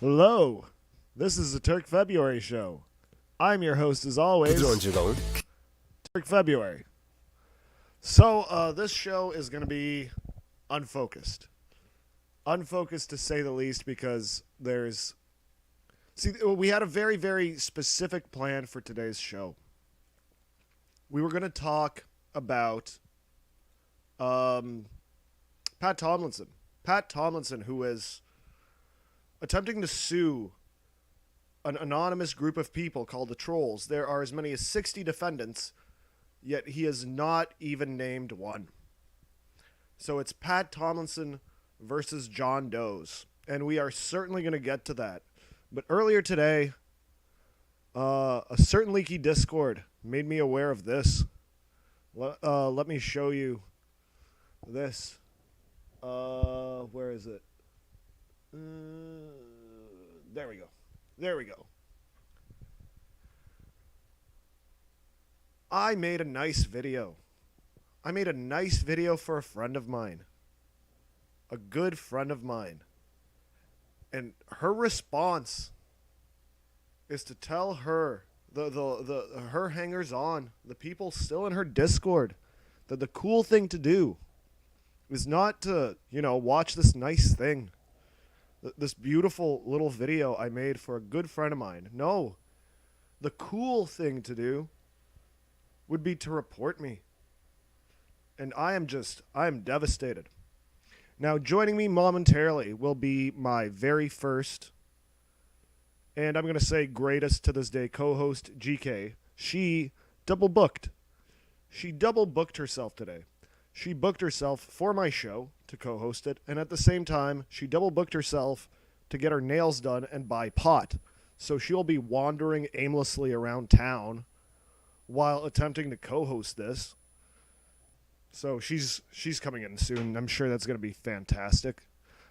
Hello, this is the Turk February show. I'm your host as always, Turk February. So, this show is going to be unfocused. Unfocused to say the least because we had a very, very specific plan for today's show. We were going to talk about Pat Tomlinson. Pat Tomlinson, who is attempting to sue an anonymous group of people called the Trolls. There are as many as 60 defendants, yet he has not even named one. So it's Pat Tomlinson versus John Doe's, and we are certainly going to get to that. But earlier today, a certain Leaky Discord made me aware of this. Let me show you this. Where is it? There we go. There we go. I made a nice video. I made a nice video for a friend of mine. A good friend of mine. And her response is to tell her, her hangers on, the people still in her Discord, that the cool thing to do is not to, watch this nice thing. This beautiful little video I made for a good friend of mine. No, the cool thing to do would be to report me. And I am devastated. Now, joining me momentarily will be my very first, and I'm going to say greatest to this day, co-host GK. She double booked. She double booked herself today. She booked herself for my show to co-host it, and at the same time, she double booked herself to get her nails done and buy pot. So she'll be wandering aimlessly around town while attempting to co-host this. So she's coming in soon. I'm sure that's going to be fantastic.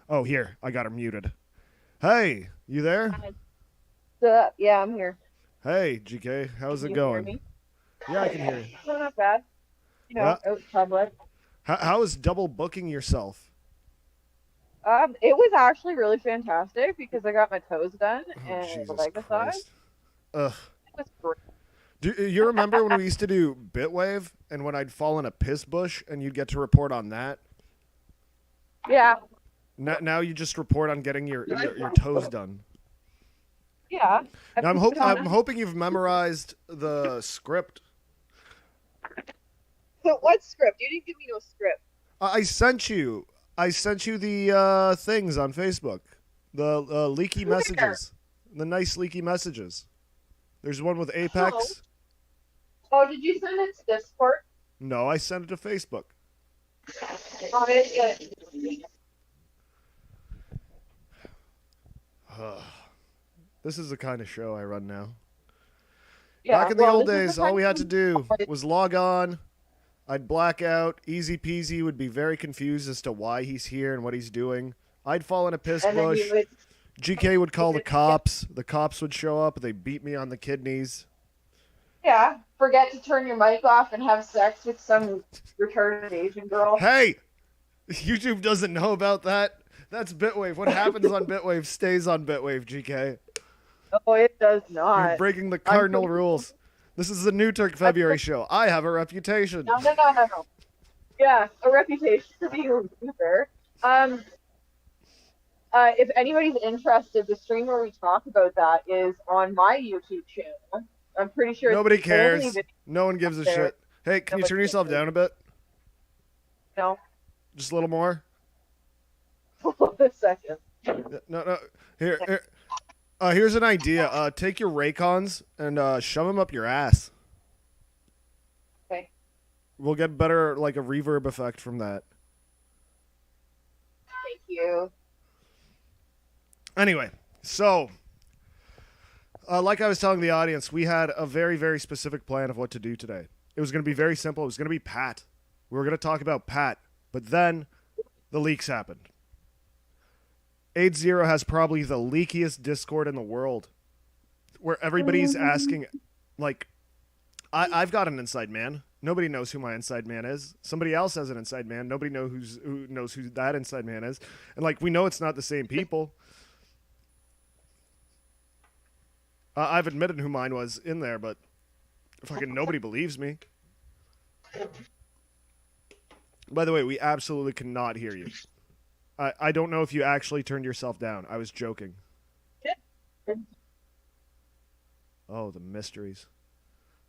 Oh, here, I got her muted. Hey, you there? Yeah, I'm here. Hey, GK, how's it going? Hear me? Yeah, I can hear you. Well, not bad. Out public. How is double booking yourself? It was actually really fantastic because I got my toes done and Jesus the leg massage. Christ. Ugh. It was great. Do you remember when we used to do Bitwave and when I'd fall in a piss bush and you'd get to report on that? Yeah. Now you just report on getting your toes done. Yeah. Now I'm hoping you've memorized the script. What script? You didn't give me no script. I sent you the things on Facebook. The leaky messages. The nice leaky messages. There's one with Apex. Oh, did you send it to Discord? No, I sent it to Facebook. Oh, This is the kind of show I run now. yeah, Back in the old days, all we had to do was log on. I'd black out. Easy peasy. Would be very confused as to why he's here and what he's doing. I'd fall in a piss bush. GK would call the cops. The cops would show up. They'd beat me on the kidneys. Yeah. Forget to turn your mic off and have sex with some retarded Asian girl. Hey! YouTube doesn't know about that. That's Bitwave. What happens on Bitwave stays on Bitwave, GK. No, it does not. You're breaking the cardinal rules. This is the new Turk February show. I have a reputation. No. Yeah, a reputation for being a loser. If anybody's interested, the stream where we talk about that is on my YouTube channel. I'm pretty sure nobody cares. No one gives a shit. Hey, can you turn yourself down a bit? No. Just a little more? Hold a second. No. Here's an idea. Take your Raycons and shove them up your ass. Okay. We'll get better, like a reverb effect from that. Thank you. Anyway, so, like I was telling the audience, we had a very, very specific plan of what to do today. It was going to be very simple. It was going to be Pat. We were going to talk about Pat, but then the leaks happened. 8-0 has probably the leakiest Discord in the world, where everybody's asking, like, I've got an inside man. Nobody knows who my inside man is. Somebody else has an inside man. Nobody knows who knows who that inside man is. And, like, we know it's not the same people. I've admitted who mine was in there, but fucking nobody believes me. By the way, we absolutely cannot hear you. I don't know if you actually turned yourself down. I was joking. Oh, the mysteries.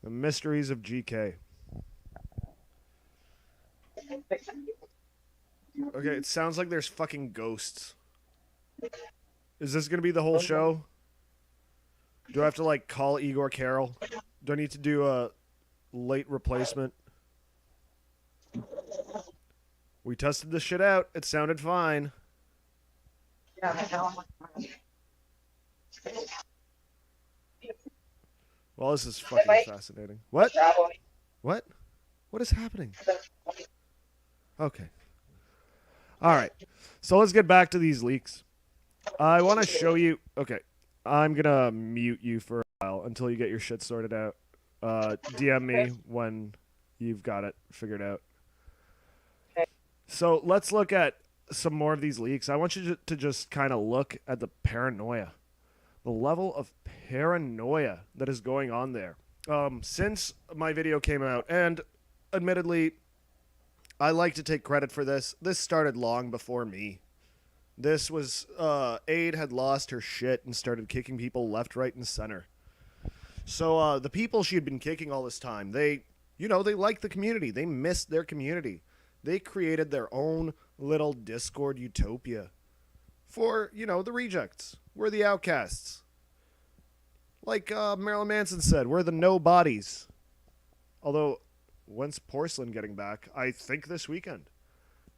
The mysteries of GK. Okay, it sounds like there's fucking ghosts. Is this gonna be the whole show? Do I have to, like, call Igor Carroll? Do I need to do a late replacement? We tested this shit out. It sounded fine. Well, this is fucking fascinating. What? What? What is happening? Okay. All right. So let's get back to these leaks. I want to show you... Okay. I'm going to mute you for a while until you get your shit sorted out. DM me when you've got it figured out. So let's look at some more of these leaks. I want you to just kind of look at the paranoia. The level of paranoia that is going on there. Since my video came out, and admittedly, I like to take credit for this. This started long before me. This was, Aid had lost her shit and started kicking people left, right, and center. So, the people she had been kicking all this time, they like the community. They missed their community. They created their own little Discord utopia for, the rejects. We're the outcasts. Like Marilyn Manson said, we're the nobodies. Although, when's Porcelain getting back? I think this weekend.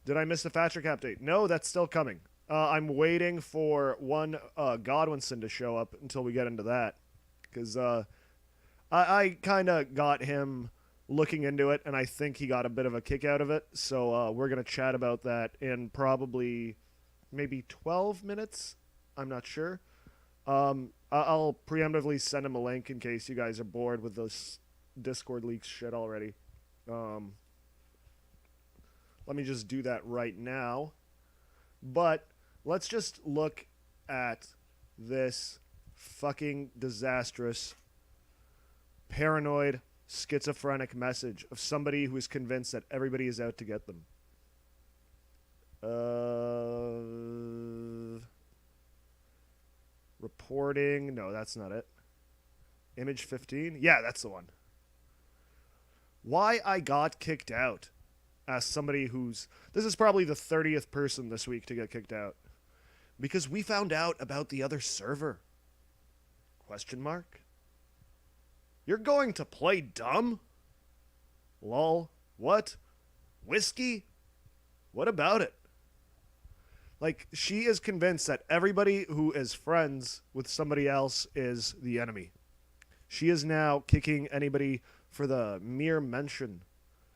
Did I miss the Thatcher Cap date? No, that's still coming. I'm waiting for one Godwinson to show up until we get into that. Because I kind of got him looking into it, and I think he got a bit of a kick out of it. So we're going to chat about that in probably maybe 12 minutes. I'm not sure. I'll preemptively send him a link in case you guys are bored with this Discord leaks shit already. Let me just do that right now. But let's just look at this fucking disastrous, paranoid, schizophrenic message of somebody who is convinced that everybody is out to get them. Reporting. No, that's not it. Image 15. Yeah, that's the one. Why I got kicked out as somebody who's... This is probably the 30th person this week to get kicked out. Because we found out about the other server. Question mark? You're going to play dumb? Lol. What? Whiskey? What about it? Like, she is convinced that everybody who is friends with somebody else is the enemy. She is now kicking anybody for the mere mention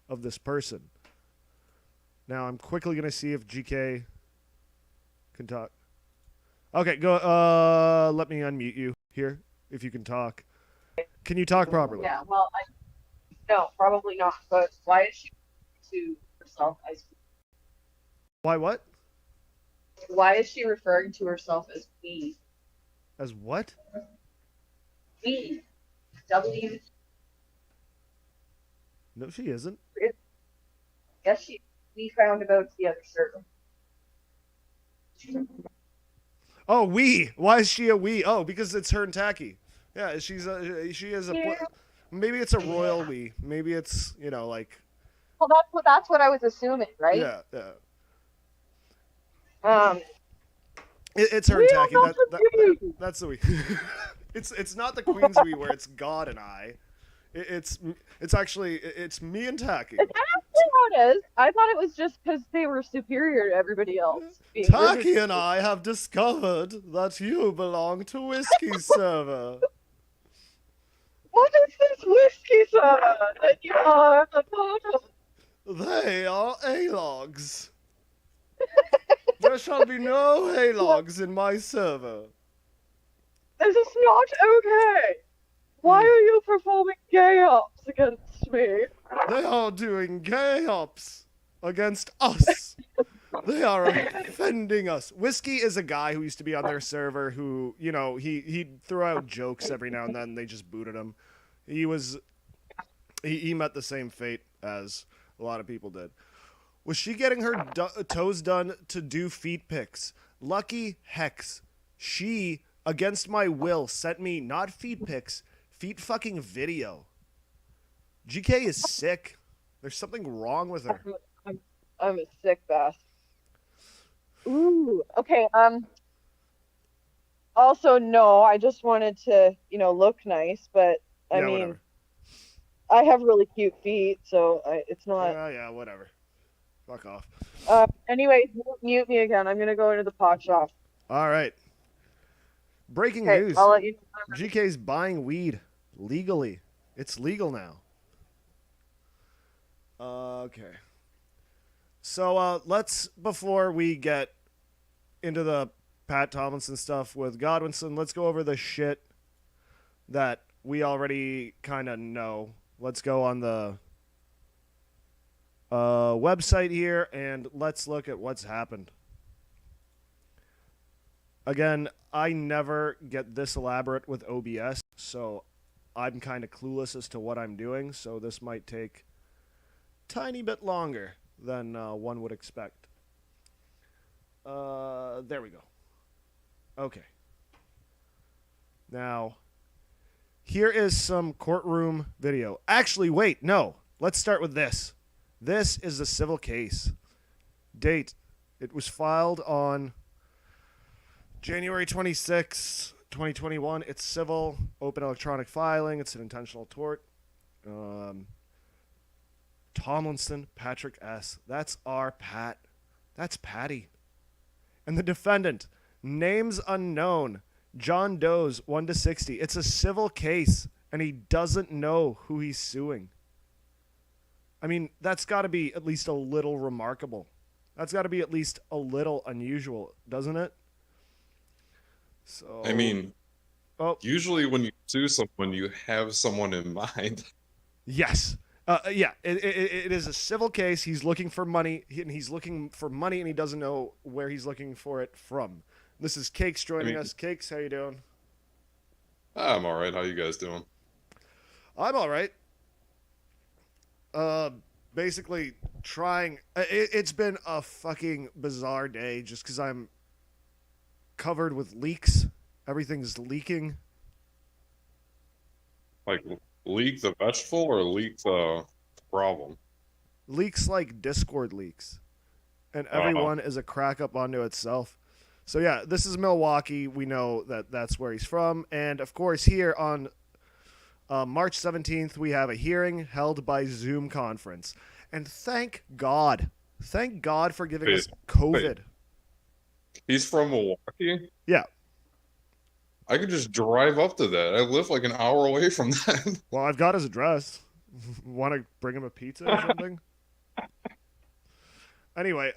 of this person. Now, I'm quickly going to see if GK can talk. Okay, go. Let me unmute you here, if you can talk. Can you talk properly? Yeah, well, no, probably not. But why is she to herself as... Why what? Why is she referring to herself as we? As what? We. W. No, she isn't. Yes, she. We found about the other server. Oh, we. Why is she a we? Oh, because it's her and Tacky. Yeah, she is a. Yeah. Maybe it's a royal we. Maybe it's like. Well, that's what I was assuming, right? Yeah, yeah. It's her and Tacky. That's the we. It's not the Queen's we where it's God and I. It's actually it's me and Tacky. Is that actually how it is? I thought it was just because they were superior to everybody else. Tacky and I have discovered that you belong to Whiskey's server. What is this whiskey server that you are a part of? They are A-logs. There shall be no A-logs in my server. This is not okay. Why are you performing gay ops against me? They are doing gay ops against us. They are offending us. Whiskey is a guy who used to be on their server who, he threw out jokes every now and then. They just booted him. He met the same fate as a lot of people did. Was she getting her toes done to do feet pics? Lucky Hex. She, against my will, sent me not feet pics, feet fucking video. GK is sick. There's something wrong with her. I'm a sick bastard. Ooh, okay. Also, no, I just wanted to, look nice, but I mean, whatever. I have really cute feet, so it's not. Yeah, whatever. Fuck off. Anyways, mute me again. I'm gonna go into the pot shop. All right. Breaking news. I'll let you know. GK's buying weed legally. It's legal now. Okay. So let's, before we get into the Pat Tomlinson stuff with Godwinson, let's go over the shit that we already kind of know. Let's go on the website here and let's look at what's happened. Again, I never get this elaborate with OBS, so I'm kind of clueless as to what I'm doing, so this might take a tiny bit longer than one would expect. There we go. Okay. Now, here is some courtroom video. Actually, wait, no. Let's start with this. This is a civil case. Date. It was filed on January 26, 2021. It's civil, open electronic filing. It's an intentional tort. Tomlinson, Patrick S. That's our Pat. That's Patty. And the defendant, names unknown, John Doe's 1 to 60. It's a civil case, and he doesn't know who he's suing. I mean, that's got to be at least a little remarkable. That's got to be at least a little unusual, doesn't it? So, I mean, usually when you sue someone, you have someone in mind. Yes. Yeah, it is a civil case. He's looking for money, and he's looking for money, and he doesn't know where he's looking for it from. This is Cakes joining us. Cakes, how you doing? I'm all right. How you guys doing? I'm all right. Basically trying. It's been a fucking bizarre day just because I'm covered with leaks. Everything's leaking. Like, leak the vegetable or leak the problem? Leaks like Discord leaks. And everyone is a crack up onto itself. So yeah, this is Milwaukee. We know that that's where he's from. And of course here on March 17th, we have a hearing held by Zoom conference. And thank God for giving us COVID. He's from Milwaukee? Yeah. I could just drive up to that. I live like an hour away from that. Well, I've got his address. Want to bring him a pizza or something? Anyway,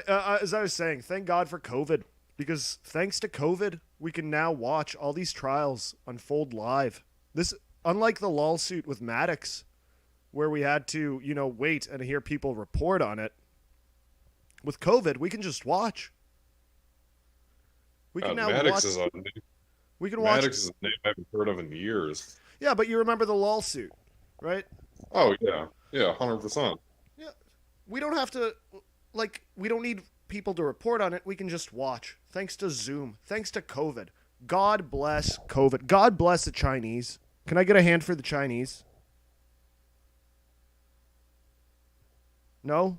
as I was saying, thank God for COVID. Because thanks to COVID, we can now watch all these trials unfold live. This, unlike the lawsuit with Maddox, where we had to, wait and hear people report on it. With COVID, we can just watch. We can now Maddox watch. We can watch. Maddox is a name I haven't heard of in years. Yeah, but you remember the lawsuit, right? Oh yeah, 100%. Yeah, we don't have to, we don't need people to report on it. We can just watch. Thanks to Zoom. Thanks to COVID. God bless COVID. God bless the Chinese. Can I get a hand for the Chinese? No?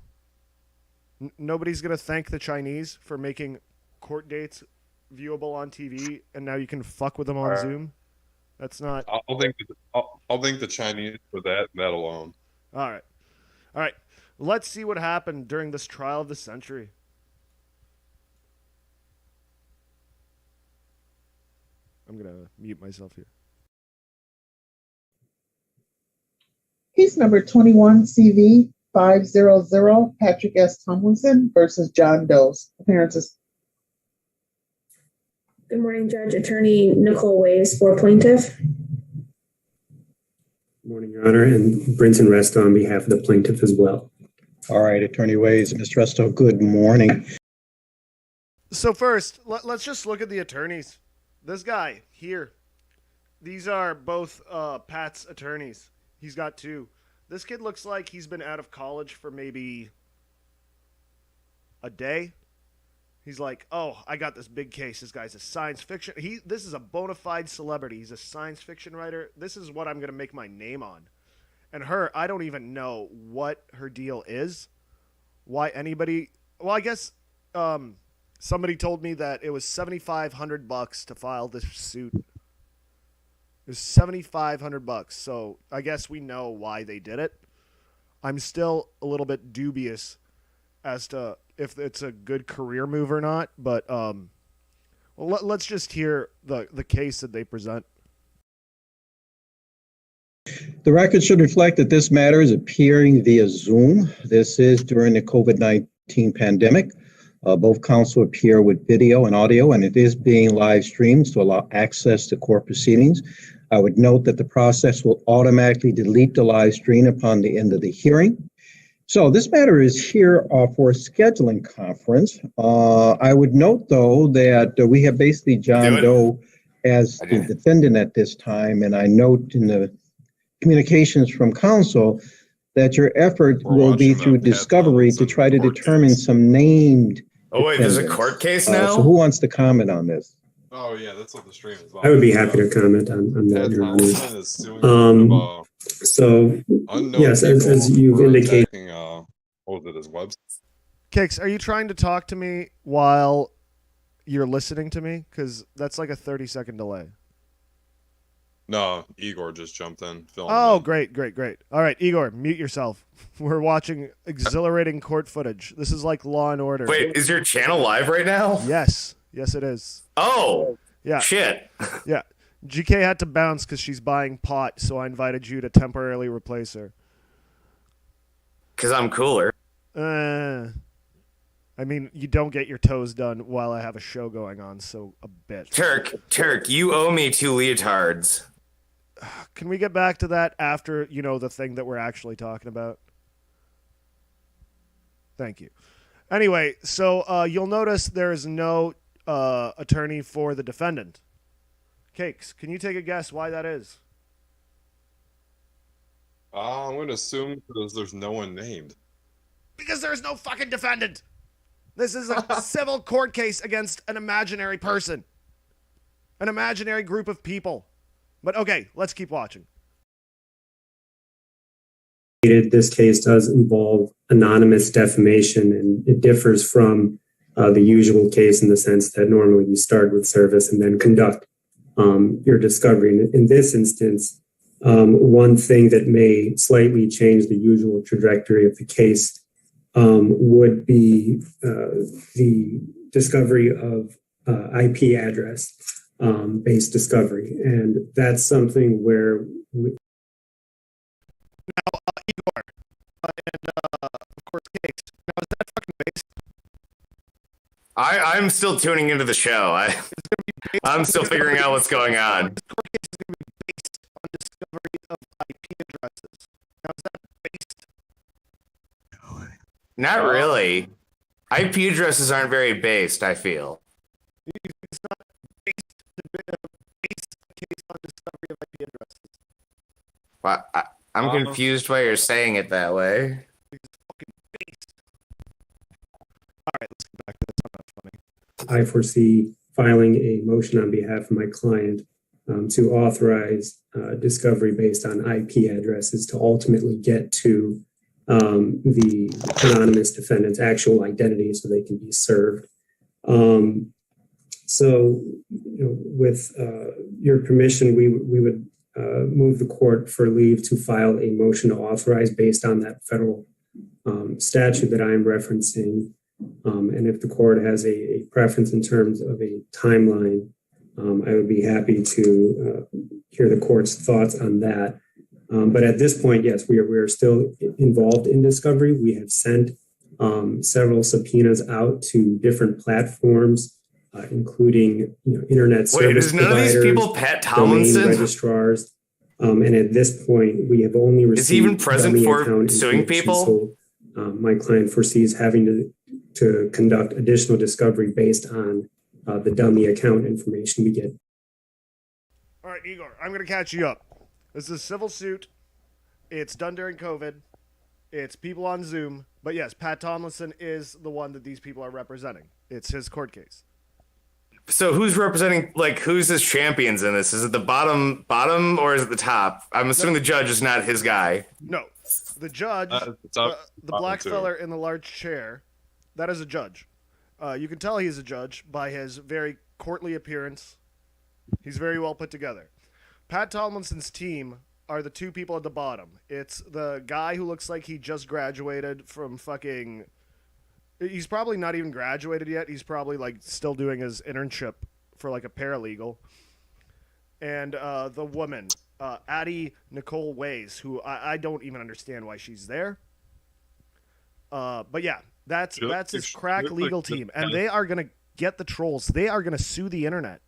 Nobody's going to thank the Chinese for making court dates viewable on TV, and now you can fuck with them on Zoom? That's not... I'll thank the Chinese for that alone. All right. Let's see what happened during this trial of the century. I'm going to mute myself here. Case number 21 CV 500, Patrick S. Tomlinson versus John Doe's. Appearances. Good morning, Judge. Attorney Nicole Ways for plaintiff. Good morning, Your Honor, and Brinson Rest on behalf of the plaintiff as well. All right, Attorney Ways, Ms. Resto, good morning. So first, let's just look at the attorneys. This guy here. These are both Pat's attorneys. He's got two. This kid looks like he's been out of college for maybe a day. He's like, oh, I got this big case. This guy's a science fiction. This is a bona fide celebrity. He's a science fiction writer. This is what I'm going to make my name on. And her, I don't even know what her deal is. Why anybody... Well, I guess somebody told me that it was $7,500 to file this suit. It was $7,500. So I guess we know why they did it. I'm still a little bit dubious as to if it's a good career move or not. But let's just hear the case that they present. The record should reflect that this matter is appearing via Zoom. This is during the COVID-19 pandemic. Both counsel appear with video and audio, and it is being live streamed to allow access to court proceedings. I would note that the process will automatically delete the live stream upon the end of the hearing. So this matter is here for a scheduling conference. I would note, though, that we have basically John Doe as the defendant at this time, and I note in the communications from counsel that your effort will be through discovery to try to determine some named Oh, wait, there's a court case now? So who wants to comment on this? Oh yeah, that's what the stream is about. I would be happy to comment on that. Tomlinson is suing So, yes, as you've indicated. What was it, his website? Kix, are you trying to talk to me while you're listening to me? Because that's like a 30-second delay. No, Igor just jumped in. Oh, great. All right, Igor, mute yourself. We're watching exhilarating court footage. This is like Law and Order. Wait, is your channel live right now? Yes, it is. Oh, yeah. Shit. Yeah, GK had to bounce because she's buying pot, so I invited you to temporarily replace her. Because I'm cooler. I mean, you don't get your toes done while I have a show going on, so a bit. Turk, you owe me 2 leotards. Can we get back to that after, the thing that we're actually talking about? Thank you. Anyway, so you'll notice there is no attorney for the defendant. Cakes, can you take a guess why that is? I'm going to assume because there's no one named. Because there's no fucking defendant. This is a civil court case against an imaginary person. An imaginary group of people. But okay, let's keep watching. This case does involve anonymous defamation, and it differs from the usual case in the sense that normally you start with service and then conduct your discovery. In this instance, one thing that may slightly change the usual trajectory of the case would be the discovery of IP address based discovery. And that's something where now, Igor, and of course, Cakes. Now, is that fucking based? I'm still tuning into the show. I'm still figuring out what's going on. This court case is going to be based on discovery of IP addresses. Now, is that based? Not really. IP addresses aren't very based, I feel. It's not based a case on discovery of IP addresses. Well, I'm confused why you're saying it that way. It's fucking based. All right, let's get back to this. I'm not funny. I foresee filing a motion on behalf of my client to authorize discovery based on IP addresses to ultimately get to the anonymous defendant's actual identity so they can be served. So, with your permission, we would move the court for leave to file a motion to authorize based on that federal statute that I am referencing. And if the court has a preference in terms of a timeline, I would be happy to hear the court's thoughts on that. But at this point, yes, we are still involved in discovery. We have sent several subpoenas out to different platforms, including internet service providers, none of these people Pat Tomlinson? domain registrars. And at this point, we have only received. Is he even present for suing people? my client foresees having to conduct additional discovery based on the dummy account information we get. All right, Igor, I'm going to catch you up. This is a civil suit. It's done during COVID. It's people on Zoom. But yes, Pat Tomlinson is the one that these people are representing. It's his court case. So who's representing, like, who's his champions in this? Is it the bottom, or is it the top? I'm assuming the judge is not his guy. No. The judge, the black fella in the large chair, that is a judge. You can tell he's a judge by his very courtly appearance. He's very well put together. Pat Tomlinson's team are the two people at the bottom. It's the guy who looks like he just graduated from fucking... He's probably not even graduated yet. He's probably like still doing his internship for like a paralegal. And the woman, Addie Nicole Ways, who I don't even understand why she's there. But yeah, that's his crack legal team. And they are going to get the trolls. They are going to sue the internet.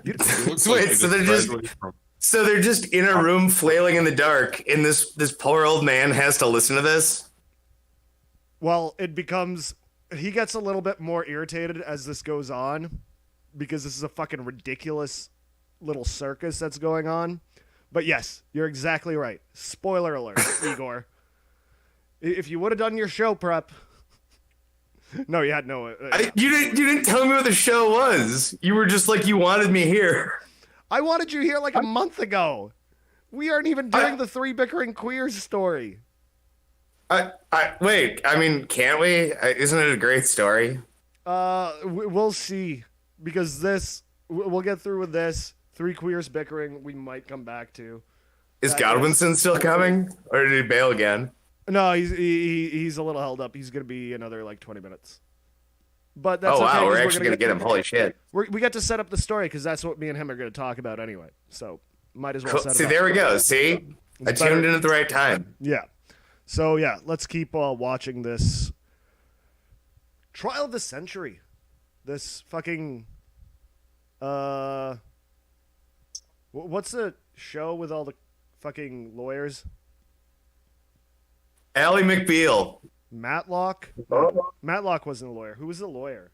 Wait, so they're just in a room flailing in the dark, and this poor old man has to listen to this? Well, he gets a little bit more irritated as this goes on because this is a fucking ridiculous little circus that's going on. But yes, you're exactly right. Spoiler alert, Igor. If you would have done your show prep. No, you had no. You didn't tell me what the show was. You were just like, you wanted me here. I wanted you here like a month ago. We aren't even doing the three bickering queers story. Wait, I mean, can't we? Isn't it a great story? We'll see. Because we'll get through with this. Three queers bickering, we might come back to. Is Godwinson still coming? Or did he bail again? No, he's a little held up. He's going to be another, like, 20 minutes. But that's okay. Wow, we're actually going to get him. Holy shit. We get to set up the story, because that's what me and him are going to talk about anyway. So, might as well set it up. See, there we go. See? I tuned in at the right time. Yeah. So, yeah, let's keep watching this trial of the century. This fucking... what's the show with all the fucking lawyers? Ally McBeal. Matlock? Matlock wasn't a lawyer. Who was the lawyer?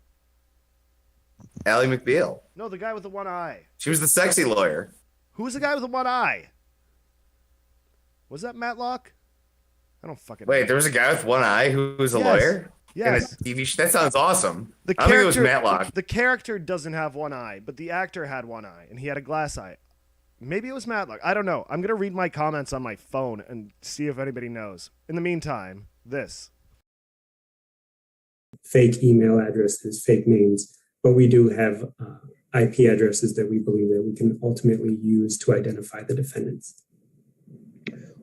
Ally McBeal. No, the guy with the one eye. She was the sexy lawyer. Who was the guy with the one eye? Was that Matlock? I don't fucking Wait, know. there was a guy with one eye who was a lawyer? Yes. In a TV show? That sounds awesome. I think it was Matlock. The character doesn't have one eye, but the actor had one eye, and he had a glass eye. Maybe it was Matlock. I don't know. I'm going to read my comments on my phone and see if anybody knows. In the meantime, this. Fake email addresses, fake names, but we do have IP addresses that we believe that we can ultimately use to identify the defendants.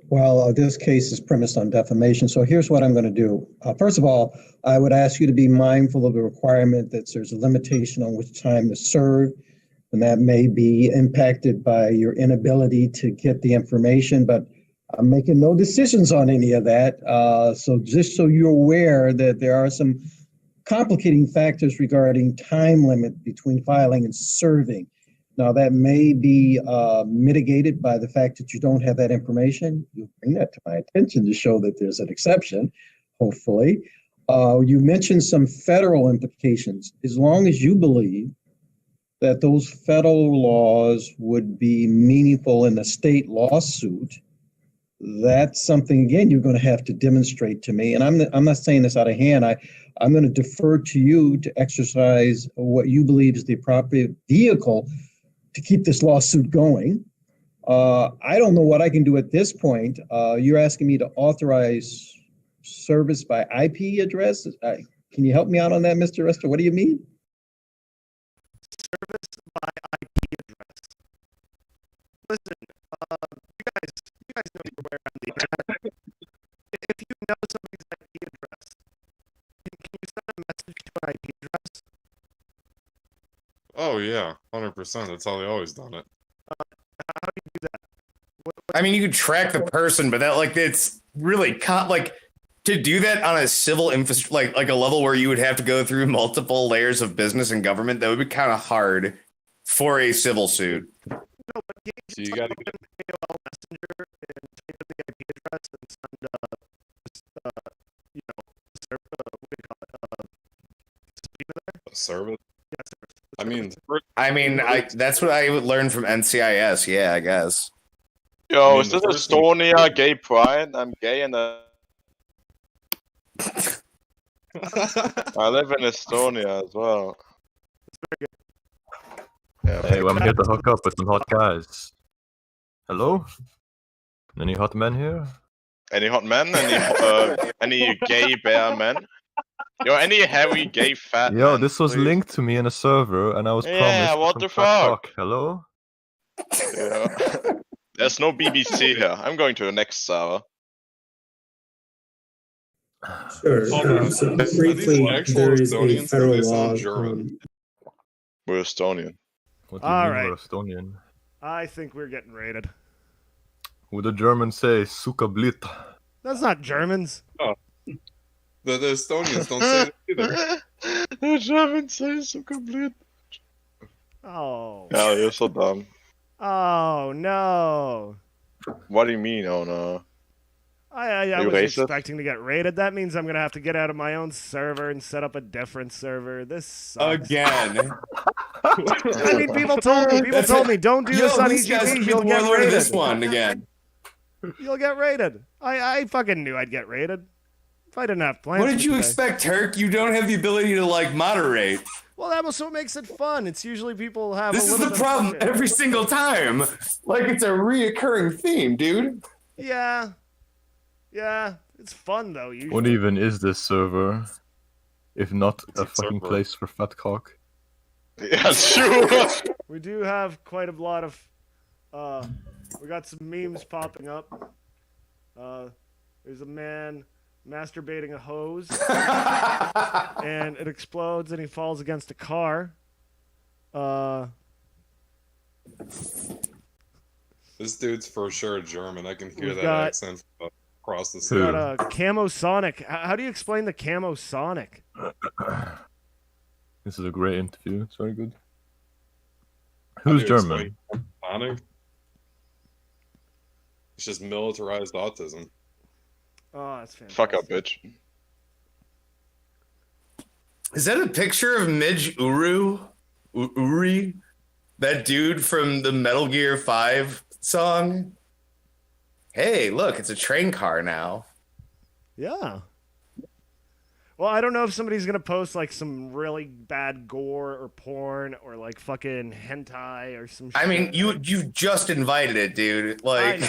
Well, this case is premised on defamation, so here's what I'm going to do. First of all, I would ask you to be mindful of the requirement that there's a limitation on which time to serve, and that may be impacted by your inability to get the information, but I'm making no decisions on any of that. So just so you're aware that there are some complicating factors regarding time limit between filing and serving. Now, that may be mitigated by the fact that you don't have that information. You'll bring that to my attention to show that there's an exception, hopefully. You mentioned some federal implications. As long as you believe that those federal laws would be meaningful in a state lawsuit, that's something, again, you're going to have to demonstrate to me. And I'm not saying this out of hand. I'm going to defer to you to exercise what you believe is the appropriate vehicle to keep this lawsuit going. I don't know what I can do at this point. You're asking me to authorize service by IP address. Can you help me out on that, Mr. Rester? What do you mean? Service by IP address. Listen, you guys know your way around the internet. If you know somebody's IP address, can you send a message to an IP address? Oh yeah, 100%. That's how they always done it. How do you do that? I mean, you could track the person, but that, like, it's really to do that on a civil infrastructure, like a level where you would have to go through multiple layers of business and government, that would be kind of hard for a civil suit. No, but So you got to AOL Messenger and type in the IP address and send Service. I mean, that's what I would learn from NCIS. Yeah, I guess. Yo, I is mean, this the first thing- Estonia gay pride? I'm gay and I live in Estonia as well. Yeah, Hey, I'm here to hook up with some hot guys. Hello? Any hot men here? any hot men? Any gay bear men? Yo, any hairy gay fat Yo, men, this was please? linked to me in a server, and I was Yeah, promised what some the fat fuck? cock. Hello? Yeah. There's no BBC here. I'm going to the next server. Sure. So Are these briefly, actual there is a Estonians? federal They law. sound German. We're Estonian. What do you All mean right. we're Estonian? I think we're getting raided. Would the Germans say suka blit? That's not Germans. The Estonians don't say that either. The Germans say so complete. Oh. Yeah, you're so dumb. Oh no. What do you mean? Oh no. I Are you was racist? expecting to get raided. That means I'm gonna have to get out of my own server and set up a different server. This sucks. Again. I mean, people told me, don't do this on these guys EGP. could be You'll the get warlord of raided. this one again. You'll get raided. I fucking knew I'd get raided. If I didn't have plans. What did for you today. expect, Turk? You don't have the ability to like moderate. Well, that was what makes it fun. It's usually people have. This a is little the bit of problem fucking- every single time. Like it's a reoccurring theme, dude. Yeah. Yeah. It's fun though. Usually. What even is this server? If not It's a a fucking server. place for fat cock? Yeah, sure. We do have quite a lot of. We got some memes popping up. There's a man masturbating a hose, and it explodes, and he falls against a car. This dude's for sure German. I can hear We've that got- accent across the We city. got a camo Sonic. How do you explain the camo Sonic? This is a great interview. It's very good. How do Who's you German? explain Sonic? It's just militarized autism. Oh, that's fantastic. Fuck up, bitch. Is that a picture of Midge Uri? That dude from the Metal Gear 5 song? Hey, look, it's a train car now. Yeah. Well, I don't know if somebody's gonna post like some really bad gore or porn or like fucking hentai or some shit. I mean, you just invited it, dude. I Like know.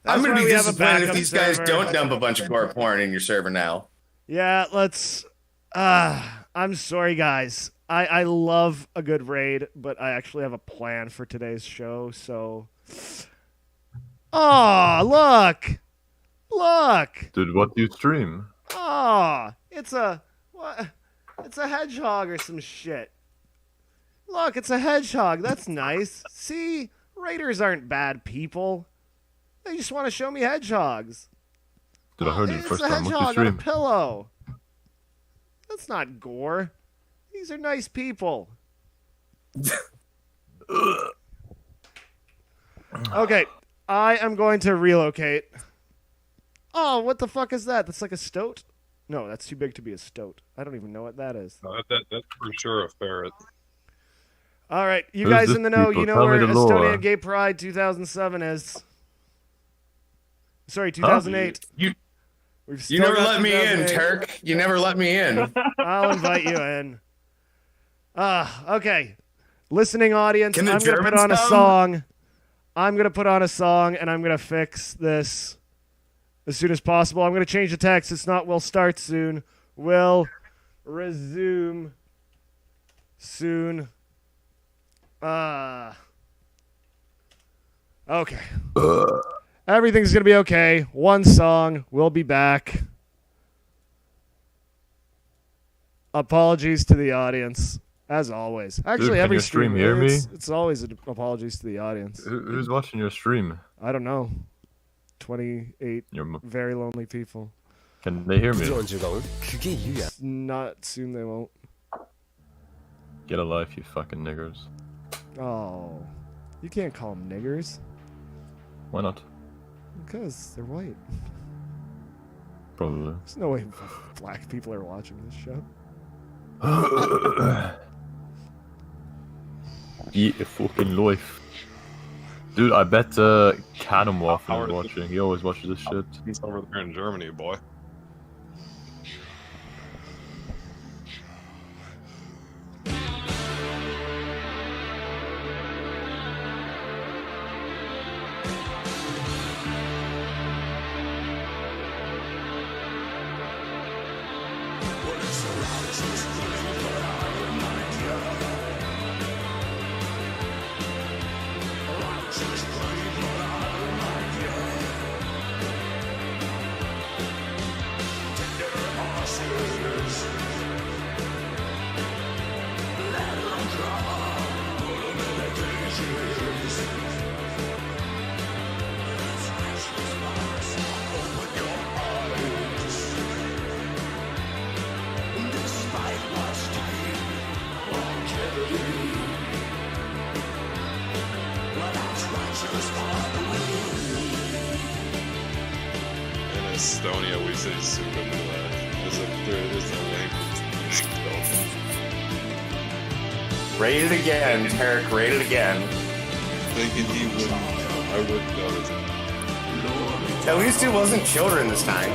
I'm That's gonna why be we have a disappointed if backup these guys server. don't dump a bunch of gore porn in your server now. Yeah, let's. I'm sorry, guys. I love a good raid, but I actually have a plan for today's show. So, look, Dude, what do you stream? it's a what? It's a hedgehog or some shit. Look, it's a hedgehog. That's nice. See, raiders aren't bad people. They just want to show me hedgehogs. Dude, I heard you It's first a time. What do you hedgehog on a stream? pillow. That's not gore. These are nice people. Okay, I am going to relocate. Oh, what the fuck is that? That's like a stoat? No, that's too big to be a stoat. I don't even know what that is. That's for sure a ferret. All right, you Who's guys this in the know, people? you know Tell me where the lore. Estonia Gay Pride 2007 is. Sorry, 2008. You We've you still never got let me in, 2008. Turk. You never let me in. I'll invite you in. Okay. Listening audience, Can the I'm going to put Germans on a come? song. I'm going to put on a song, and I'm going to fix this as soon as possible. I'm going to change the text. It's not "we'll start soon." We'll resume soon. Okay. Everything's going to be okay. One song. We'll be back. Apologies to the audience, as always. Actually, can every your stream stream hear me? it's always an apologies to the audience. Who's watching your stream? I don't know. 28 Your very lonely people. Can they hear me? Not soon they won't. Get a life, you fucking niggers. Oh. You can't call them niggers. Why not? Because they're white. Probably. There's no way black people are watching this show. Get a fucking life. Dude, I bet Canomorphin is watching. He always watches this shit. He's over there in Germany, boy. In Estonia, we say super milad. There is no language. Rate it again, Turk. Rate it again. Thinking he wouldn't. I wouldn't notice. At least it wasn't children this time.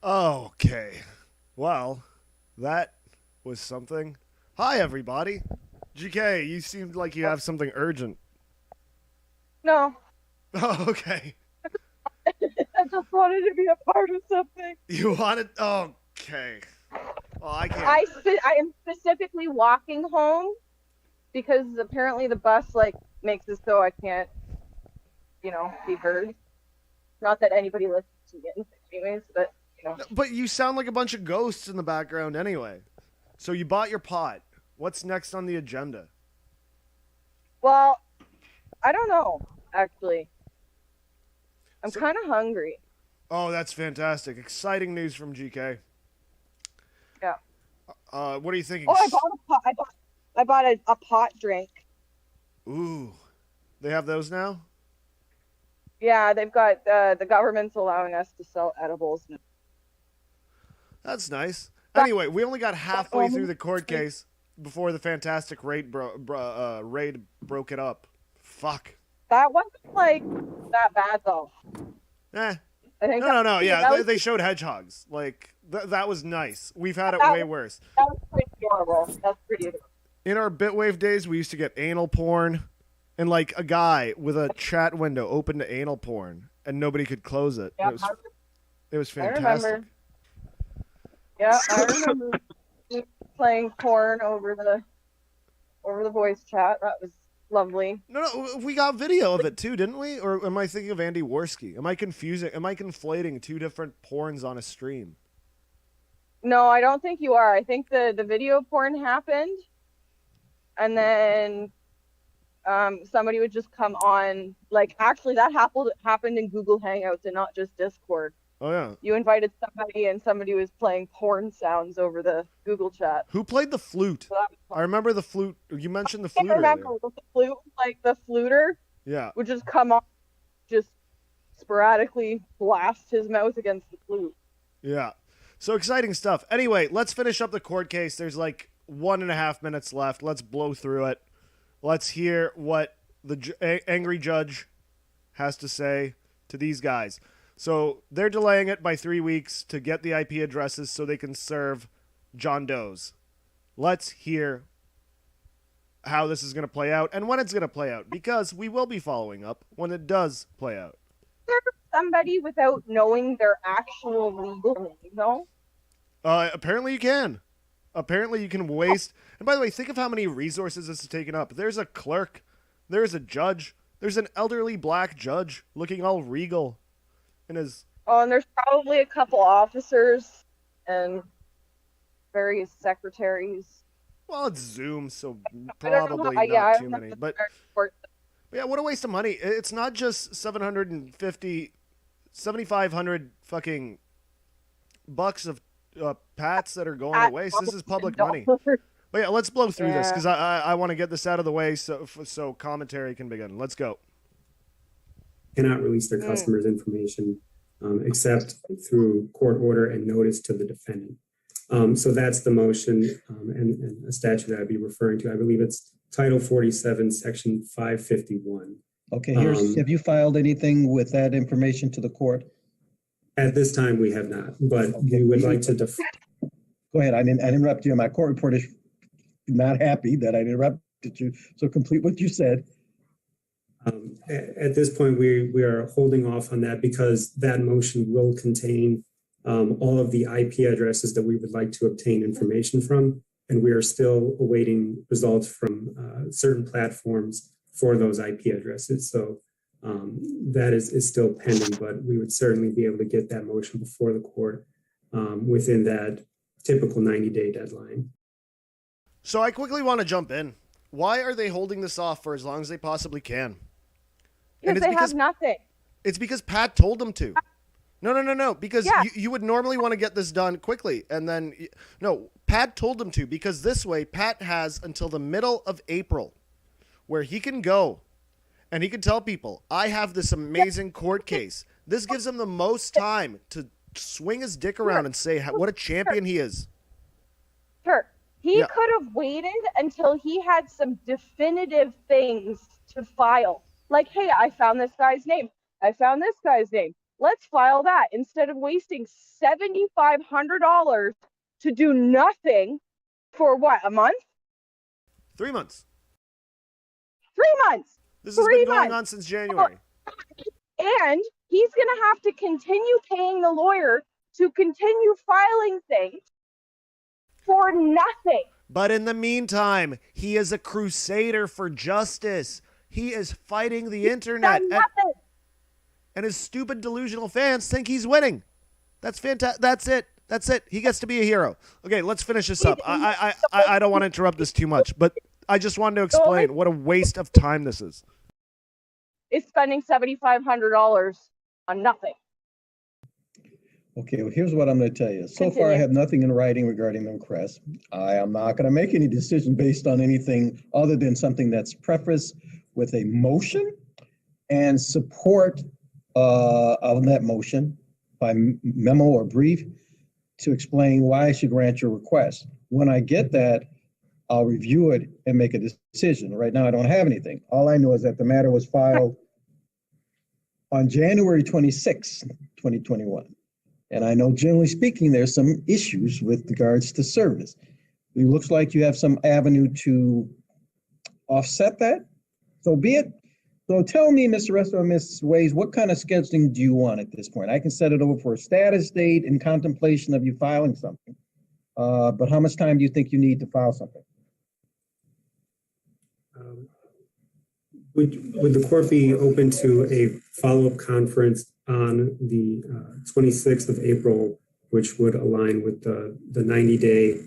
Okay. Well, that was something. Hi, everybody. GK, you seemed like you have something urgent. No, Oh, okay. I just wanted to be a part of something. You wanted. Okay. Well, I can't. I am specifically walking home because apparently the bus makes it so I can't, be heard. Not that anybody listens to me anyways, but. But you sound like a bunch of ghosts in the background anyway. So you bought your pot. What's next on the agenda? Well, I don't know, actually. I'm So- kind of hungry. Oh, that's fantastic. Exciting news from GK. Yeah. What are you thinking? Oh, I bought a pot. I bought a pot drink. Ooh. They have those now? Yeah, they've got the government's allowing us to sell edibles. That's nice. Anyway, we only got halfway through the court case before the fantastic raid broke it up. Fuck. That wasn't like that bad though. Eh. I think No. Yeah, that was, they showed hedgehogs. Like that was nice. We've had it That way was- worse. that was pretty adorable. That's pretty adorable. In our Bitwave days, we used to get anal porn, and like a guy with a chat window open to anal porn, and nobody could close it. Yeah, It was I fantastic. remember. Yeah, I remember playing porn over the voice chat. That was lovely. No, we got video of it too, didn't we? Or am I thinking of Andy Worski? Am I conflating two different porns on a stream? No, I don't think you are. I think the video porn happened, and then somebody would just come on. Like, actually, that happened in Google Hangouts and not just Discord. Oh yeah. You invited somebody, and somebody was playing porn sounds over the Google chat. Who played the flute? So that was fun. I remember the flute. You mentioned the I flute can't remember earlier. the flute. Like the fluter Yeah. would just come on, just sporadically blast his mouth against the flute. Yeah. So exciting stuff. Anyway, let's finish up the court case. There's like 1.5 minutes left. Let's blow through it. Let's hear what the angry judge has to say to these guys. So they're delaying it by 3 weeks to get the IP addresses so they can serve John Doe's. Let's hear how this is going to play out and when it's going to play out, because we will be following up when it does play out. Somebody without knowing their actual legal name, though? Apparently you can. Apparently you can waste. And by the way, think of how many resources this has taken up. There's a clerk. There's a judge. There's an elderly black judge looking all regal. In his... Oh, and there's probably a couple officers and various secretaries. Well, it's Zoom, so I don't know probably how- yeah, I not don't too know many. the But court- yeah, what a waste of money. It's not just 7,500 fucking bucks of pats that are going to waste. This is public money. But yeah, let's blow through this because I want to get this out of the way so commentary can begin. Let's go. Cannot release their customers' information except through court order and notice to the defendant. So that's the motion and a statute that I'd be referring to. I believe it's Title 47, Section 551. Okay, have you filed anything with that information to the court? At this time, we have not, but we would like to Go ahead. I interrupted you. My court report is not happy that I interrupted you. So complete what you said. At this point, we are holding off on that because that motion will contain all of the IP addresses that we would like to obtain information from, and we are still awaiting results from certain platforms for those IP addresses. So that is still pending, but we would certainly be able to get that motion before the court within that typical 90-day deadline. So I quickly want to jump in. Why are they holding this off for as long as they possibly can? Because they have nothing. It's because Pat told them to. No. Because you would normally want to get this done quickly. And then, no, Pat told them to, because this way Pat has until the middle of April where he can go and he can tell people, I have this amazing court case. This gives him the most time to swing his dick around and say what a champion he is. Sure. He could have waited until he had some definitive things to file. Like, hey, I found this guy's name. I found this guy's name. Let's file that instead of wasting $7,500 to do nothing for what, a month? 3 months. 3 months. This has been going on since January. And he's going to have to continue paying the lawyer to continue filing things for nothing. But in the meantime, he is a crusader for justice. He is fighting the internet. And his stupid delusional fans think he's winning. That's fantastic. That's it. That's it. He gets to be a hero. Okay, let's finish this up. I don't want to interrupt this too much, but I just wanted to explain what a waste of time this is. It's spending $7,500 on nothing. Okay, well, here's what I'm going to tell you. So far, I have nothing in writing regarding the request. I am not going to make any decision based on anything other than something that's prefaced with a motion and support of that motion by memo or brief to explain why I should grant your request. When I get that, I'll review it and make a decision. Right now, I don't have anything. All I know is that the matter was filed on January 26, 2021. And I know, generally speaking, there's some issues with regards to service. It looks like you have some avenue to offset that. So be it. So tell me, Mr. Resto and Ms. Ways, what kind of scheduling do you want at this point? I can set it over for a status date in contemplation of you filing something. But how much time do you think you need to file something? Would the court be open to a follow-up conference on the 26th of April, which would align with the 90-day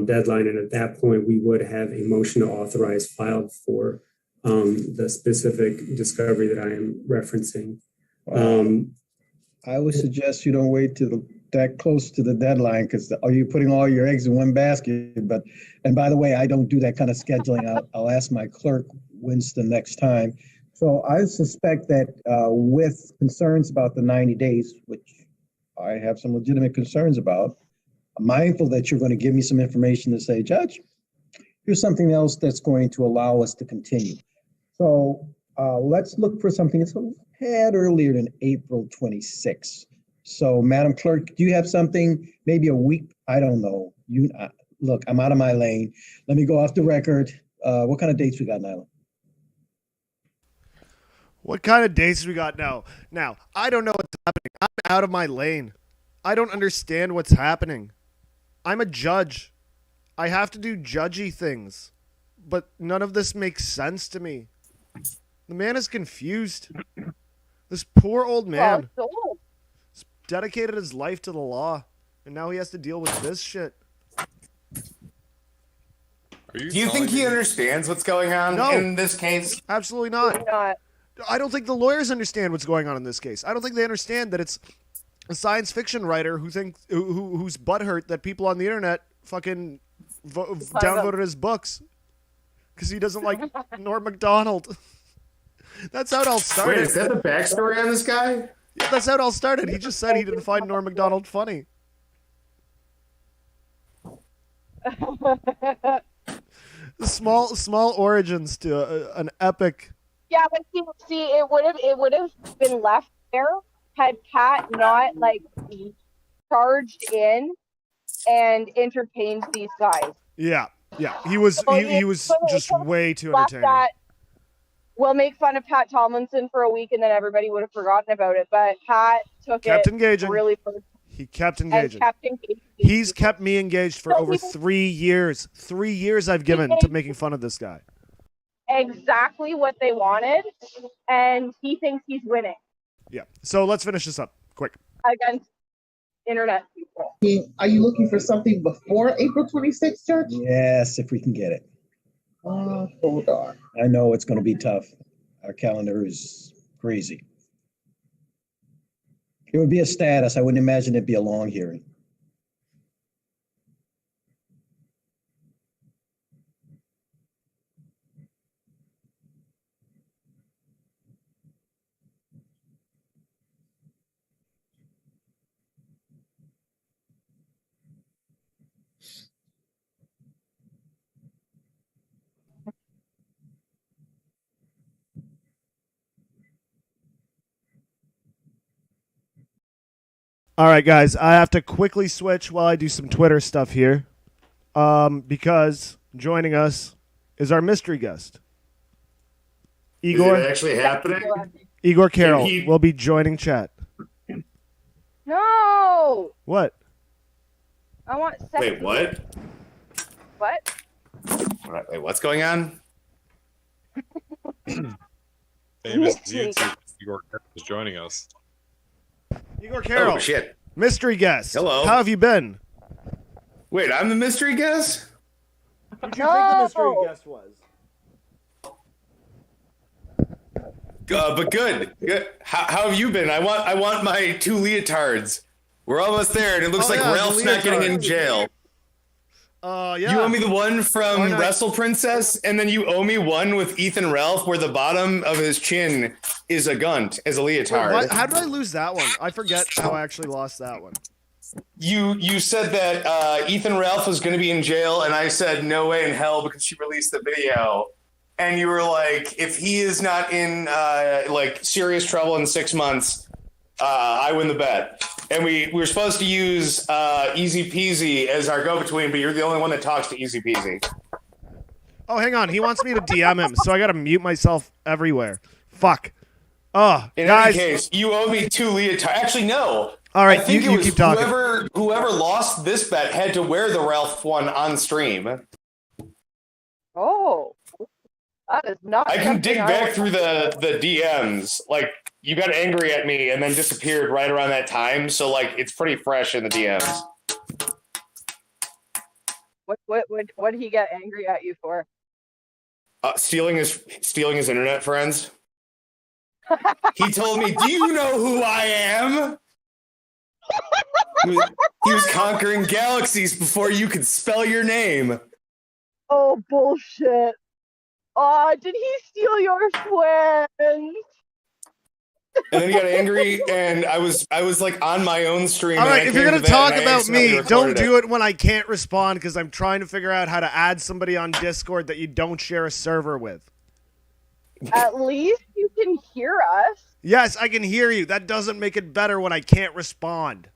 deadline? And at that point, we would have a motion to authorize filed for the specific discovery that I am referencing. I would suggest you don't wait till that close to the deadline, because are you putting all your eggs in one basket? And by the way, I don't do that kind of scheduling. I'll ask my clerk, Winston, next time. So I suspect that with concerns about the 90 days, which I have some legitimate concerns about, I'm mindful that you're going to give me some information to say, Judge, here's something else that's going to allow us to continue. So let's look for something that's a tad earlier than April 26th. So, Madam Clerk, do you have something, maybe a week? I don't know. Look, I'm out of my lane. Let me go off the record. What kind of dates we got, Nyla? What kind of dates we got now? Now, I don't know what's happening. I'm out of my lane. I don't understand what's happening. I'm a judge. I have to do judgy things. But none of this makes sense to me. The man is confused. This poor old man. He's dedicated his life to the law. And now he has to deal with this shit. Do you think he understands what's going on in this case? Absolutely not. I don't think the lawyers understand what's going on in this case. I don't think they understand that it's a science fiction writer who's butthurt that people on the internet fucking downvoted his books because he doesn't like Norm Macdonald. That's how it all started. Wait, is that the backstory on this guy? Yeah, that's how it all started. He just said he didn't find Norm Macdonald funny. Small origins to an epic. Yeah, but see, it would have been left there had Pat not charged in and entertained these guys. Yeah, he was just way too entertaining. We'll make fun of Pat Tomlinson for a week and then everybody would have forgotten about it. But Pat kept engaging. Really personally. He kept engaging. He's kept me engaged for over 3 years. 3 years I've given to making fun of this guy. Exactly what they wanted, and he thinks he's winning. Yeah. So let's finish this up quick. Against internet people. Are you looking for something before April 26th, Judge? Yes, if we can get it. Hold on. I know it's going to be tough. Our calendar is crazy. It would be a status. I wouldn't imagine it'd be a long hearing. All right, guys, I have to quickly switch while I do some Twitter stuff here, because joining us is our mystery guest, Igor. Is it actually happening? Igor Carroll will be joining chat. No. What? I want. Wait, what? What? Wait, what's going on? Famous YouTube Igor Carroll is joining us. Igor Carroll. Oh, shit. Mystery guest. Hello. How have you been? Wait, I'm the mystery guest? Who'd you think the mystery No. guest was? But good. How have you been? I want my 2 leotards. We're almost there, and it looks Oh, like yeah, the Ralph's not getting in leotard. jail. Yeah. You owe me the one from Why not? Wrestle Princess, and then you owe me one with Ethan Ralph, where the bottom of his chin is a gunt, as a Wait, leotard. what? How did I lose that one? I forget how I actually lost that one. You said that Ethan Ralph was going to be in jail, and I said no way in hell because she released the video. And you were like, if he is not in like serious trouble in 6 months, I win the bet. And we were supposed to use Easy Peasy as our go-between, but you're the only one that talks to Easy Peasy. Oh, hang on. He wants me to DM him, so I gotta mute myself everywhere. Fuck. Oh, In guys. any case, you owe me 2 leotards. Actually, no. All right, I think you it was keep talking. whoever lost this bet had to wear the Ralph one on stream. Oh, that is not. I can something dig I back would- through the DMs. Like, you got angry at me and then disappeared right around that time. So, like, it's pretty fresh in the DMs. What did he get angry at you for? Stealing his internet friends. He told me, "Do you know who I am?" He was conquering galaxies before you could spell your name. Oh, bullshit. Oh, did he steal your friends? And then he got angry, and I was like on my own stream. All and I right, if you're came gonna to that talk and I about accidentally me, don't recorded do it when I can't respond because I'm trying to figure out how to add somebody on Discord that you don't share a server with. At least you can hear us. Yes, I can hear you. That doesn't make it better when I can't respond.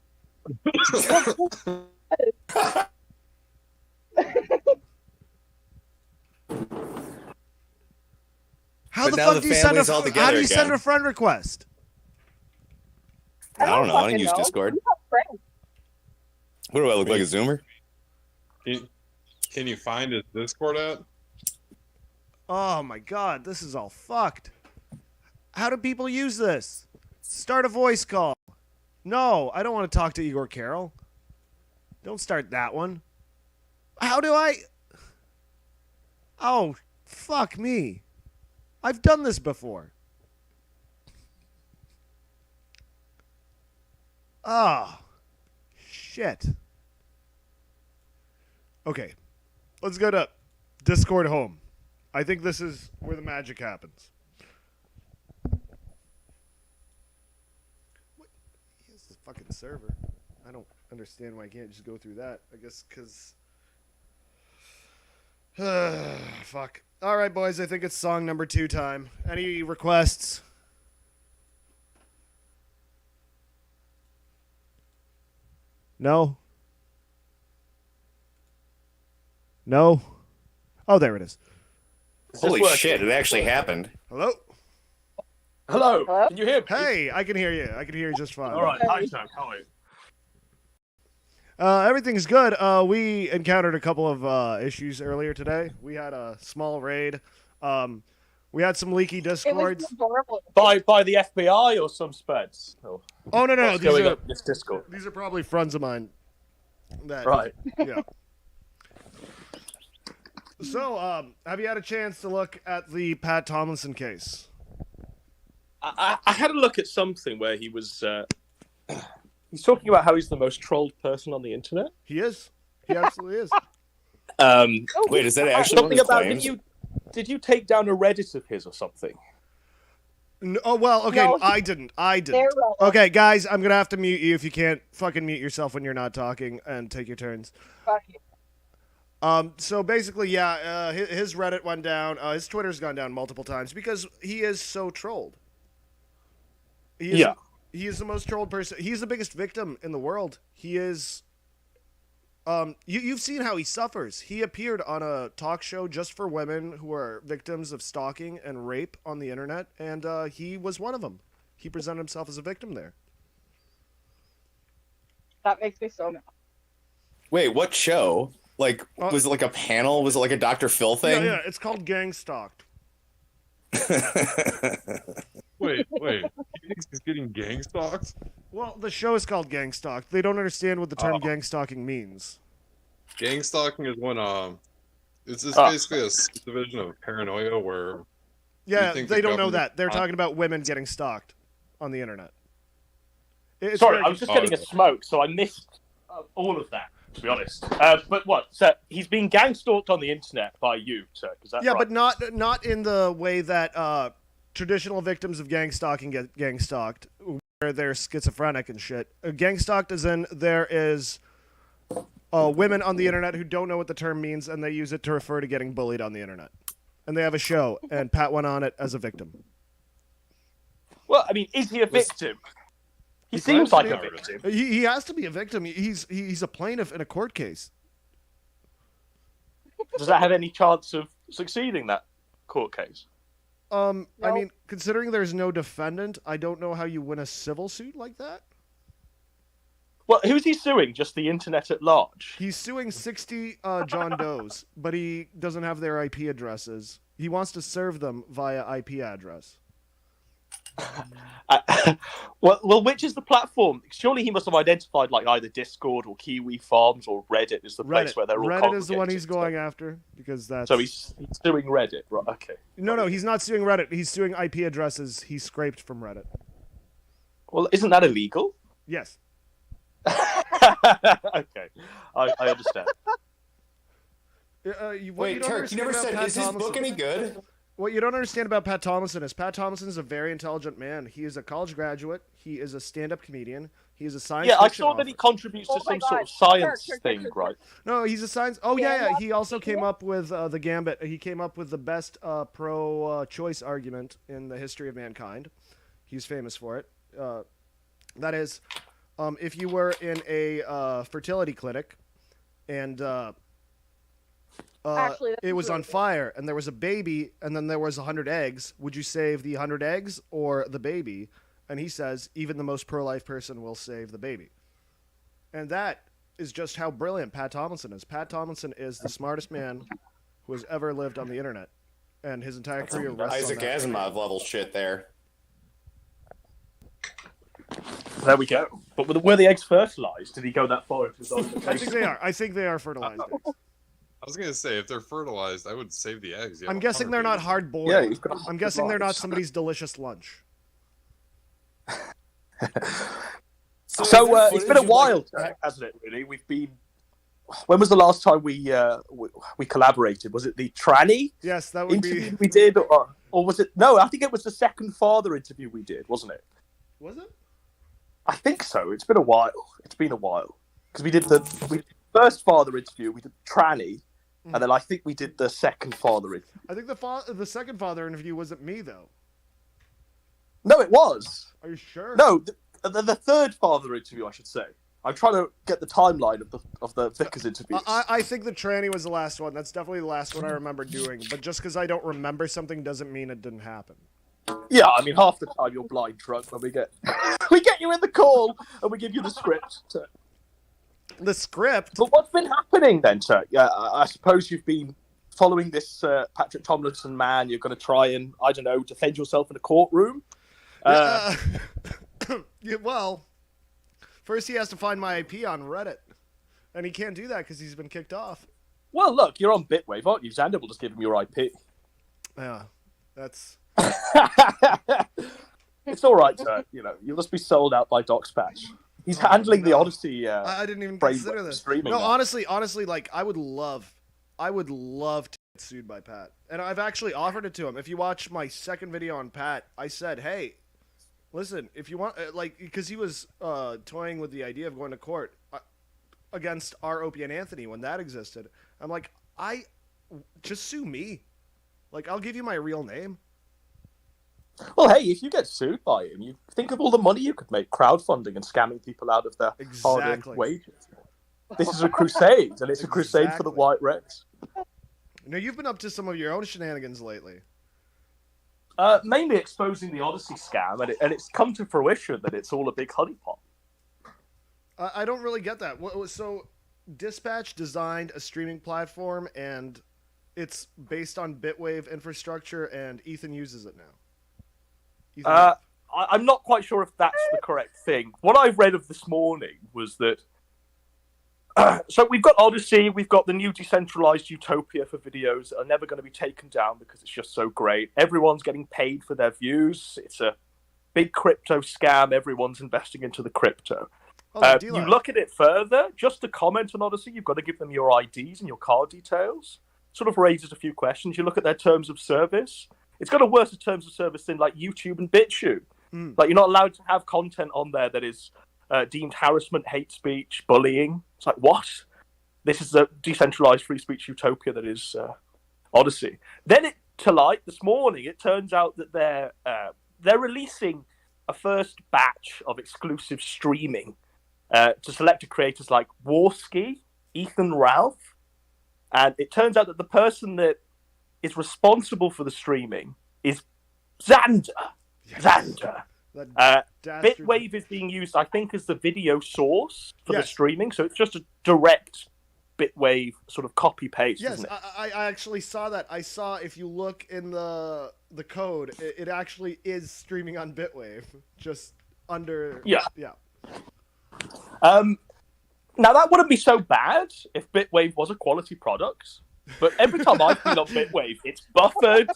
How But the now fuck the do you send family's all how do together you send again. a friend request? I don't know. I don't fucking use know. Discord. We have friends. What do I look like, a Zoomer? Can you find his Discord at? Oh my god, this is all fucked. How do people use this? Start a voice call. No, I don't want to talk to Igor Carroll. Don't start that one. How do I... Oh, fuck me. I've done this before. Oh, shit. Okay, let's go to Discord home. I think this is where the magic happens. What? Here's the fucking server. I don't understand why I can't just go through that. I guess because... Fuck. All right, boys. I think it's song number 2 time. Any requests? No? No? Oh, there it is. Holy shit, it actually happened. Hello? Hello. Hello? Can you hear me? Hey, I can hear you. I can hear you just fine. All right. Hi, Turk. How are you? Everything's good. We encountered a couple of issues earlier today. We had a small raid. We had some leaky It was discords. adorable. By the FBI or some speds? Oh, Oh no, what's going on in this Discord? These are probably friends of mine. That, Right. Yeah. So, have you had a chance to look at the Pat Tomlinson case? I had a look at something where he was he's talking about how he's the most trolled person on the internet. He is. He absolutely is. Wait, is that actually one of Something his about claims? did you take down a Reddit of his or something? No, oh well, okay. No, I didn't. They're Okay, guys, I'm gonna have to mute you if you can't fucking mute yourself when you're not talking and take your turns. Fuck you. So basically, yeah, his Reddit went down. His Twitter's gone down multiple times because he is so trolled. He is the most trolled person. He's the biggest victim in the world. He is. You've seen how he suffers. He appeared on a talk show just for women who are victims of stalking and rape on the internet, and he was one of them. He presented himself as a victim there. That makes me so mad. Wait, what show? Like, was it like a panel? Was it like a Dr. Phil thing? Yeah, it's called Gang Stalked. Wait. He thinks he's getting gang stalked? Well, the show is called Gang Stalk. They don't understand what the term Oh. gang stalking means. Gang stalking is when it's just basically a subdivision of paranoia where Yeah, think they the don't know government- that. They're talking about women getting stalked on the internet. It's Sorry, very I was just getting a smoke, so I missed all of that, to be honest. But what? So he's been gang stalked on the internet by you, Turk, is that Yeah, right? but not in the way that traditional victims of gang stalking get gang stalked, where they're schizophrenic and shit. Gang stalked is in there is women on the internet who don't know what the term means, and they use it to refer to getting bullied on the internet. And they have a show, and Pat went on it as a victim. Well, I mean, is he a victim? He seems like a victim. He has to be a victim. He's a plaintiff in a court case. Does that have any chance of succeeding, that court case? I mean, considering there's no defendant, I don't know how you win a civil suit like that. Well, who's he suing? Just the internet at large? He's suing 60 John Does, but he doesn't have their IP addresses. He wants to serve them via IP address. Well, which is the platform? Surely he must have identified like either Discord or Kiwi Farms or Reddit is the place where they're all Reddit is the one congregated. he's going after because that's. So he's suing Reddit, right? Okay. No, he's not suing Reddit. He's suing IP addresses he scraped from Reddit. Well, isn't that illegal? Yes. Okay, I understand. Wait, Turk, you never said, is his book any good? What you don't understand about Pat Tomlinson is Pat Tomlinson is a very intelligent man. He is a college graduate. He is a stand-up comedian. He is a science Yeah, I fiction saw author. that he contributes to some sort of science thing, right? No, he's a science. Oh yeah. He also came up with the Gambit. He came up with the best pro-choice argument in the history of mankind. He's famous for it. That is, if you were in a fertility clinic, and Actually, it was on fire, and there was a baby, and then there was 100 eggs, would you save the 100 eggs or the baby? And he says, even the most pro-life person will save the baby. And that is just how brilliant Pat Tomlinson is. Pat Tomlinson is the smartest man who has ever lived on the internet. And his entire career rests Isaac on that. Asimov level shit there. There we go. But were the eggs fertilized? Did he go that far into his I think they are. I think they are fertilized eggs. I was gonna say if they're fertilized, I would save the eggs. I'm guessing they're not hard boiled. Yeah, you've got I'm guessing they're not fertilized. somebody's delicious lunch. So it's been a while, hasn't it? Really, we've been. When was the last time we collaborated? Was it the tranny Yes, that would interview be. we did, or was it? No, I think it was the second father interview we did, wasn't it? Was it? I think so. It's been a while. It's been a while because we did the first father interview. We did tranny, and then I think we did the second father interview. I think the second father interview wasn't me though. No, it was. Are you sure? No, the third father interview, I should say. I'm trying to get the timeline of the Vickers interviews. I think the tranny was the last one. That's definitely the last one I remember doing. But just because I don't remember something doesn't mean it didn't happen. Yeah, I mean, half the time you're blind drunk when we get you in the call and we give you the script. The script? But what's been happening then, sir? Yeah, I suppose you've been following this Patrick Tomlinson man. You're going to try and, I don't know, defend yourself in a courtroom. Yeah, well, first he has to find my IP on Reddit. And he can't do that because he's been kicked off. Well, look, you're on Bitwave, aren't you? Xander will just give him your IP. Yeah, that's... It's all right, sir. You know, you'll just be sold out by DocsPatch. He's handling the Odyssey. I didn't even framework consider this. streaming No, now. honestly, like I would love to get sued by Pat, and I've actually offered it to him. If you watch my second video on Pat, I said, "Hey, listen, if you want, like, because he was toying with the idea of going to court against our Opie and Anthony when that existed. I'm like, just sue me. Like, I'll give you my real name." Well, hey, if you get sued by him, you think of all the money you could make crowdfunding and scamming people out of their hard-earned Exactly. wages. This is a crusade, and it's a crusade for the white race. Now, you've been up to some of your own shenanigans lately. Mainly exposing the Odyssey scam, and it's come to fruition that it's all a big honeypot. I don't really get that. So, Dispatch designed a streaming platform, and it's based on Bitwave infrastructure, and Ethan uses it now. I'm not quite sure if that's the correct thing. What I've read of this morning was that. So we've got Odyssey, we've got the new decentralized utopia for videos that are never going to be taken down because it's just so great. Everyone's getting paid for their views. It's a big crypto scam. Everyone's investing into the crypto. You look at it further, just to comment on Odyssey, you've got to give them your IDs and your card details. Sort of raises a few questions. You look at their terms of service. It's got a worse terms of service than like YouTube and BitChute. Like you're not allowed to have content on there that is deemed harassment, hate speech, bullying. It's like, what? This is a decentralized free speech utopia that is Odyssey. Then to light this morning, it turns out that they're releasing a first batch of exclusive streaming to selected creators like Warski, Ethan Ralph, and it turns out that the person that is responsible for the streaming is Xander. Yes. Xander. Bitwave is being used, I think, as the video source for the streaming, so it's just a direct Bitwave sort of copy paste. Yes, isn't it? I actually saw that. I saw if you look in the code, it actually is streaming on Bitwave, just under. Yeah. Yeah. Now that wouldn't be so bad if Bitwave was a quality product, but every time I've been on Bitwave, it's buffered,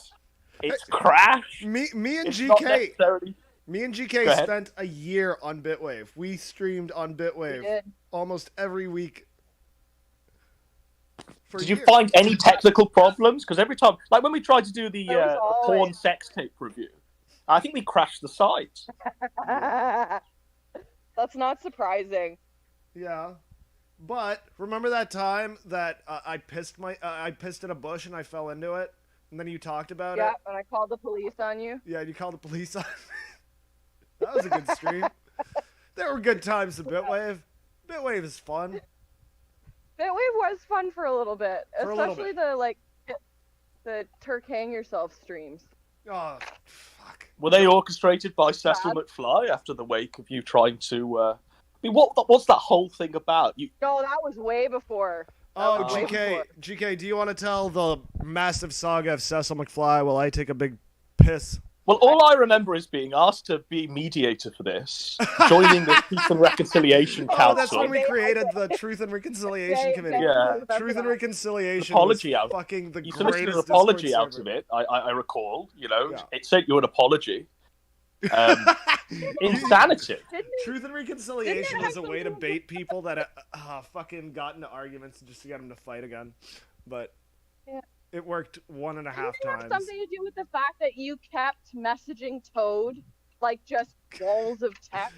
it's crashed. Me and it's GK. not necessarily... Me and GK spent a year on Bitwave. We streamed on Bitwave almost every week. Did you find any technical problems? Because every time, like when we tried to do the porn sex tape review, I think we crashed the site. That's not surprising. Yeah, but remember that time that I pissed in a bush and I fell into it, and then you talked about it. Yeah, and I called the police on you. Yeah, you called the police on. That was a good stream. There were good times in Bitwave. Bitwave is fun. Bitwave was fun for a little bit, especially the Turk hang yourself streams. Oh, fuck. Were they orchestrated by Cecil McFly after the wake of you trying to? I mean, what's that whole thing about? No, that was way before. Oh, GK, do you want to tell the massive saga of Cecil McFly while I take a big piss? Well, all I remember is being asked to be mediator for this, joining the Peace and Reconciliation Council. Oh, that's when we created the Truth and Reconciliation Committee. Yeah, Truth and Reconciliation. Apology was out. Fucking the you greatest solicited an apology Discord out server. of it. I recall. You know, it sent you an apology. Insanity. Truth and Reconciliation is a way to bait people that fucking got into arguments just to get them to fight again, but. Yeah. It worked 1.5 times. Did it have something to do with the fact that you kept messaging Toad like just walls of text?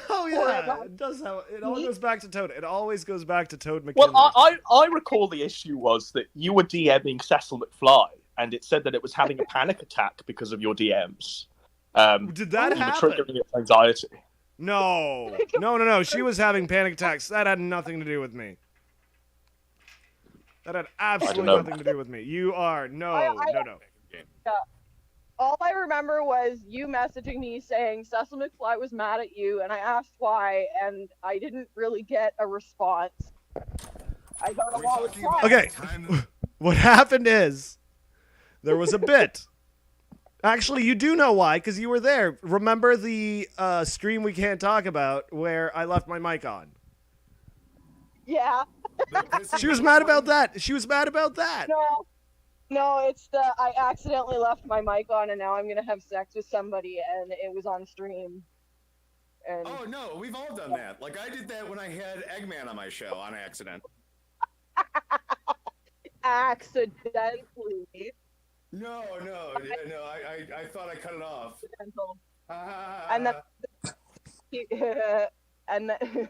Oh yeah, it does. It all goes back to Toad. It always goes back to Toad McKinley. Well, I recall the issue was that you were DMing Cecil McFly, and it said that it was having a panic attack because of your DMs. Did that you happen? were triggering its anxiety. No. She was having panic attacks. That had nothing to do with me. That had absolutely nothing to do with me. You are no. Yeah. All I remember was you messaging me saying Cecil McFly was mad at you, and I asked why, and I didn't really get a response. I don't know why. Okay, what happened is there was a bit. Actually, you do know why, because you were there. Remember the stream we can't talk about where I left my mic on? Yeah. She was mad about that. No, it's I accidentally left my mic on, and now I'm gonna have sex with somebody, and it was on stream. And oh no, we've all done that. Like I did that when I had Eggman on my show on accident. Accidentally. No, I thought I cut it off. And then, and then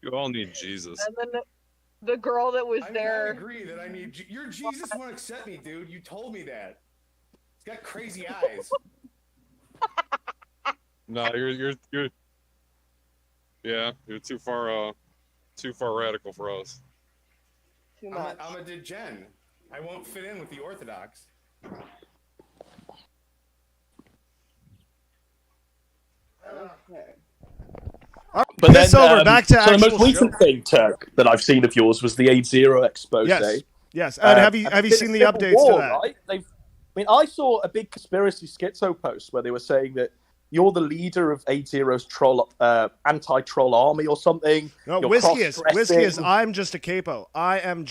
You all need Jesus. And then the girl that was there. I agree that I need your Jesus won't accept me, dude. You told me that. He's got crazy eyes. No, you're too far radical for us. Too much. I'm a degen. I won't fit in with the Orthodox. Okay. But then, over. Back to the most actual recent thing, Turk, that I've seen of yours was the 8.0 expose. Yes. Have you seen the Civil updates War, to that? Right? mean, I saw a big conspiracy schizo post where they were saying that you're the leader of 80's anti-troll army or something. No, You're Whiskey is. cross-dressing. I'm just a capo. I'm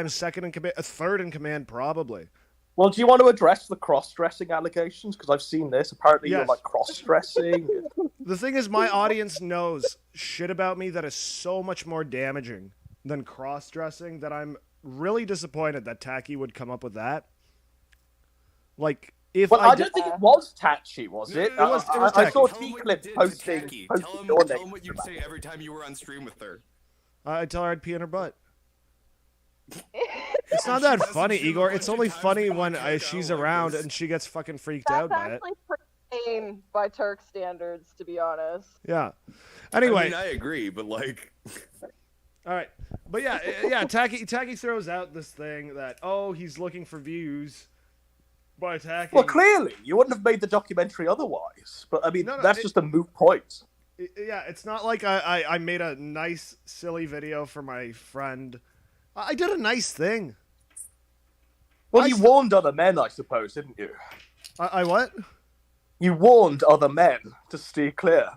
second in command, third in command, probably. Well, do you want to address the cross-dressing allegations? Because I've seen this. Apparently, you're Yes. like cross-dressing. The thing is, my audience knows shit about me that is so much more damaging than cross-dressing that I'm really disappointed that Tacky would come up with that. Like, if Well, I did- don't think it was Tatchy, was it? It was I saw Tacky. T-Clip posting Tell your him name. what you'd say every time you were on stream with her. I tell her I'd pee in her butt. It's not that funny, Igor. It's only funny when she's around and she gets fucking freaked out by it. That's actually pretty tame by Turk standards, to be honest. Yeah. Anyway. I mean, I agree, but like... All right. But yeah, Tacky throws out this thing that, oh, he's looking for views by attacking. Well, clearly, you wouldn't have made the documentary otherwise. But, I mean, that's just a moot point. Yeah, it's not like I made a nice, silly video for my friend. I did a nice thing. Well, you warned other men, I suppose, didn't you? I what? You warned other men to steer clear,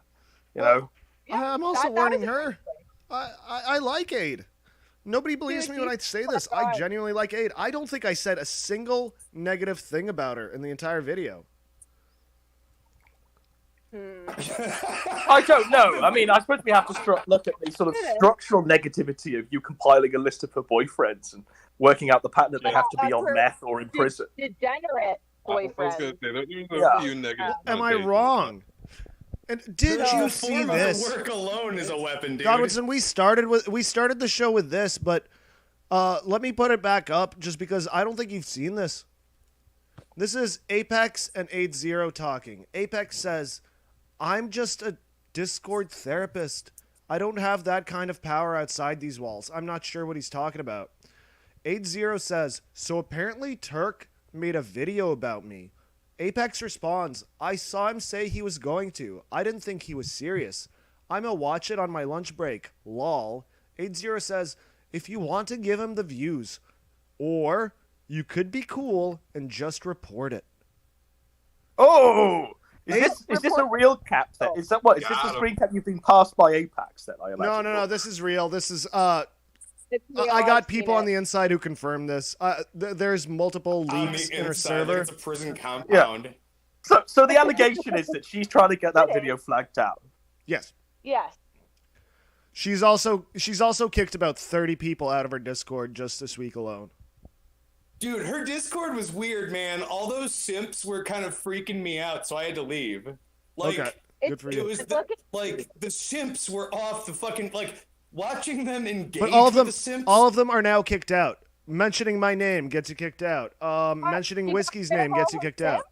you know? I'm also warning her. I like Aid. Nobody believes me when I say this. I genuinely like Aid. I don't think I said a single negative thing about her in the entire video. I don't know. I mean, I suppose we have to look at the sort of structural negativity of you compiling a list of her boyfriends and working out the pattern that they have to be on meth or in prison. Degenerate boyfriend. Am I wrong? And did you The see form of this? the work alone is a weapon, dude. Godwinson, we started the show with this, but let me put it back up just because I don't think you've seen this. This is Apex and 8-0 talking. Apex says, I'm just a Discord therapist. I don't have that kind of power outside these walls. I'm not sure what he's talking about. 8-0 says, so apparently Turk made a video about me. Apex responds, I saw him say he was going to. I didn't think he was serious. I'ma watch it on my lunch break. Lol. 8-0 says, if you want to give him the views, or you could be cool and just report it. Oh! Is this a real cap then? Is that what? Is this a screen cap you've been passed by Apex then? I imagine. No. This is real. This is I got people on the inside who confirm this. There's multiple leaks in her server. It's a prison compound. Yeah. So the allegation is that she's trying to get that video flagged down. Yes. Yes. She's also kicked about 30 people out of her Discord just this week alone. Dude, her Discord was weird, man. All those simps were kind of freaking me out, so I had to leave. Like, okay. Good for you. It was the simps were off the fucking watching them engage But all of them, with the simps. all of them are now kicked out. Mentioning my name gets you kicked out. Mentioning Whiskey's name gets you kicked out.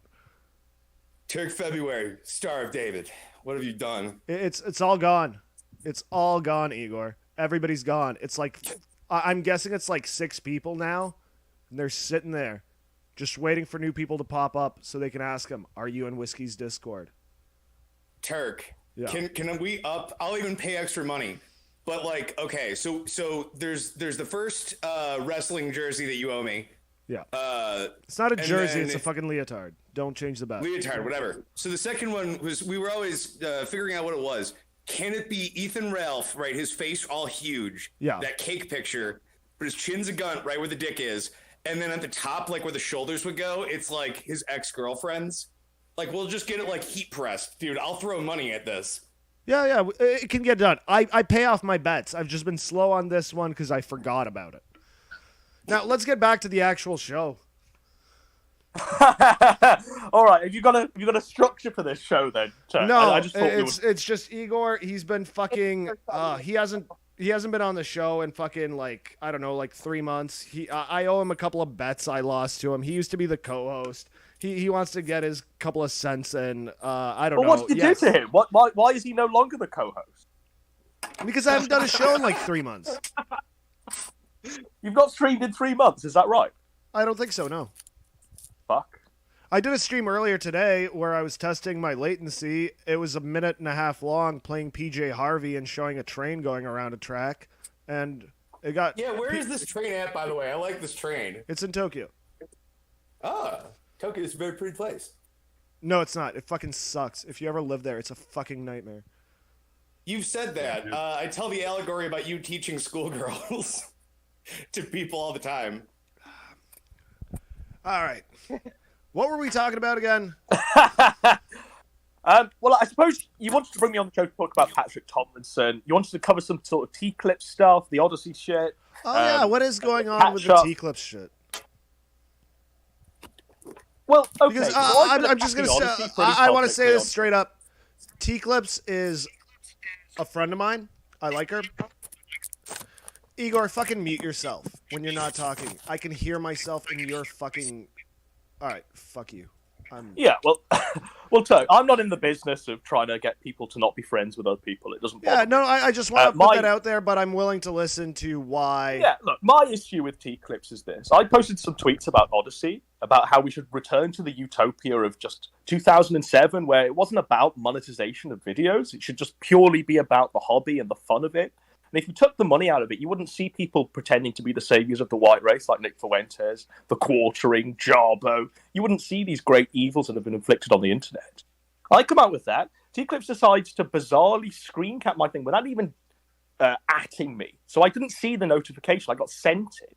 Turk February, Star of David. What have you done? It's all gone. It's all gone, Igor. Everybody's gone. It's like I'm guessing it's like 6 people now. And they're sitting there, just waiting for new people to pop up so they can ask them, "Are you in Whiskey's Discord?" Turk, yeah. Can we up? I'll even pay extra money. But okay, so there's the first wrestling jersey that you owe me. Yeah. It's not a jersey. It's a if, fucking leotard. Don't change the bet. Leotard, whatever. So the second one was we were always figuring out what it was. Can it be Ethan Ralph? Right, his face all huge. Yeah. That cake picture, but his chin's a gun right where the dick is. And then at the top, where the shoulders would go, it's his ex-girlfriend's. We'll just get it heat pressed. Dude, I'll throw money at this. Yeah, it can get done. I pay off my bets. I've just been slow on this one because I forgot about it. Now, let's get back to the actual show. All right, have you got a structure for this show then? No, I just thought it's just Igor. He's been fucking. He hasn't been on the show in fucking I don't know 3 months. I owe him a couple of bets I lost to him. He used to be the co-host. He wants to get his couple of cents in. I don't know. What did you do to him? Why is he no longer the co-host? Because I haven't done a show in 3 months. You've not streamed in 3 months, is that right? I don't think so. No. Fuck. I did a stream earlier today where I was testing my latency. It was 1.5 minutes long, playing PJ Harvey and showing a train going around a track, and it got. Yeah, where is this train at, by the way? I like this train. It's in Tokyo. Ah, Tokyo is a very pretty place. No, it's not. It fucking sucks. If you ever live there, it's a fucking nightmare. You've said that. I tell the allegory about you teaching schoolgirls to people all the time. All right. What were we talking about again? Well, I suppose you wanted to bring me on the show to talk about Patrick Tomlinson. You wanted to cover some sort of T-Clips stuff, the Odyssey shit. Oh, yeah. What is going on with the T-Clips shit? Well, okay. Because so I'm just going to say, I want to say this straight up. T-Clips is a friend of mine. I like her. Igor, fucking mute yourself when you're not talking. I can hear myself in your fucking... All right, fuck you. Yeah, well, Turk, I'm not in the business of trying to get people to not be friends with other people. It doesn't bother Yeah, no, me. I just want to put that out there, but I'm willing to listen to why... Yeah, look, my issue with T-Clips is this. I posted some tweets about Odyssey, about how we should return to the utopia of just 2007, where it wasn't about monetization of videos. It should just purely be about the hobby and the fun of it. And if you took the money out of it, you wouldn't see people pretending to be the saviors of the white race like Nick Fuentes, the Quartering, Jarbo. You wouldn't see these great evils that have been inflicted on the internet. I come out with that. T-Clips decides to bizarrely screen cap my thing without even atting me. So I didn't see the notification. I got sent it.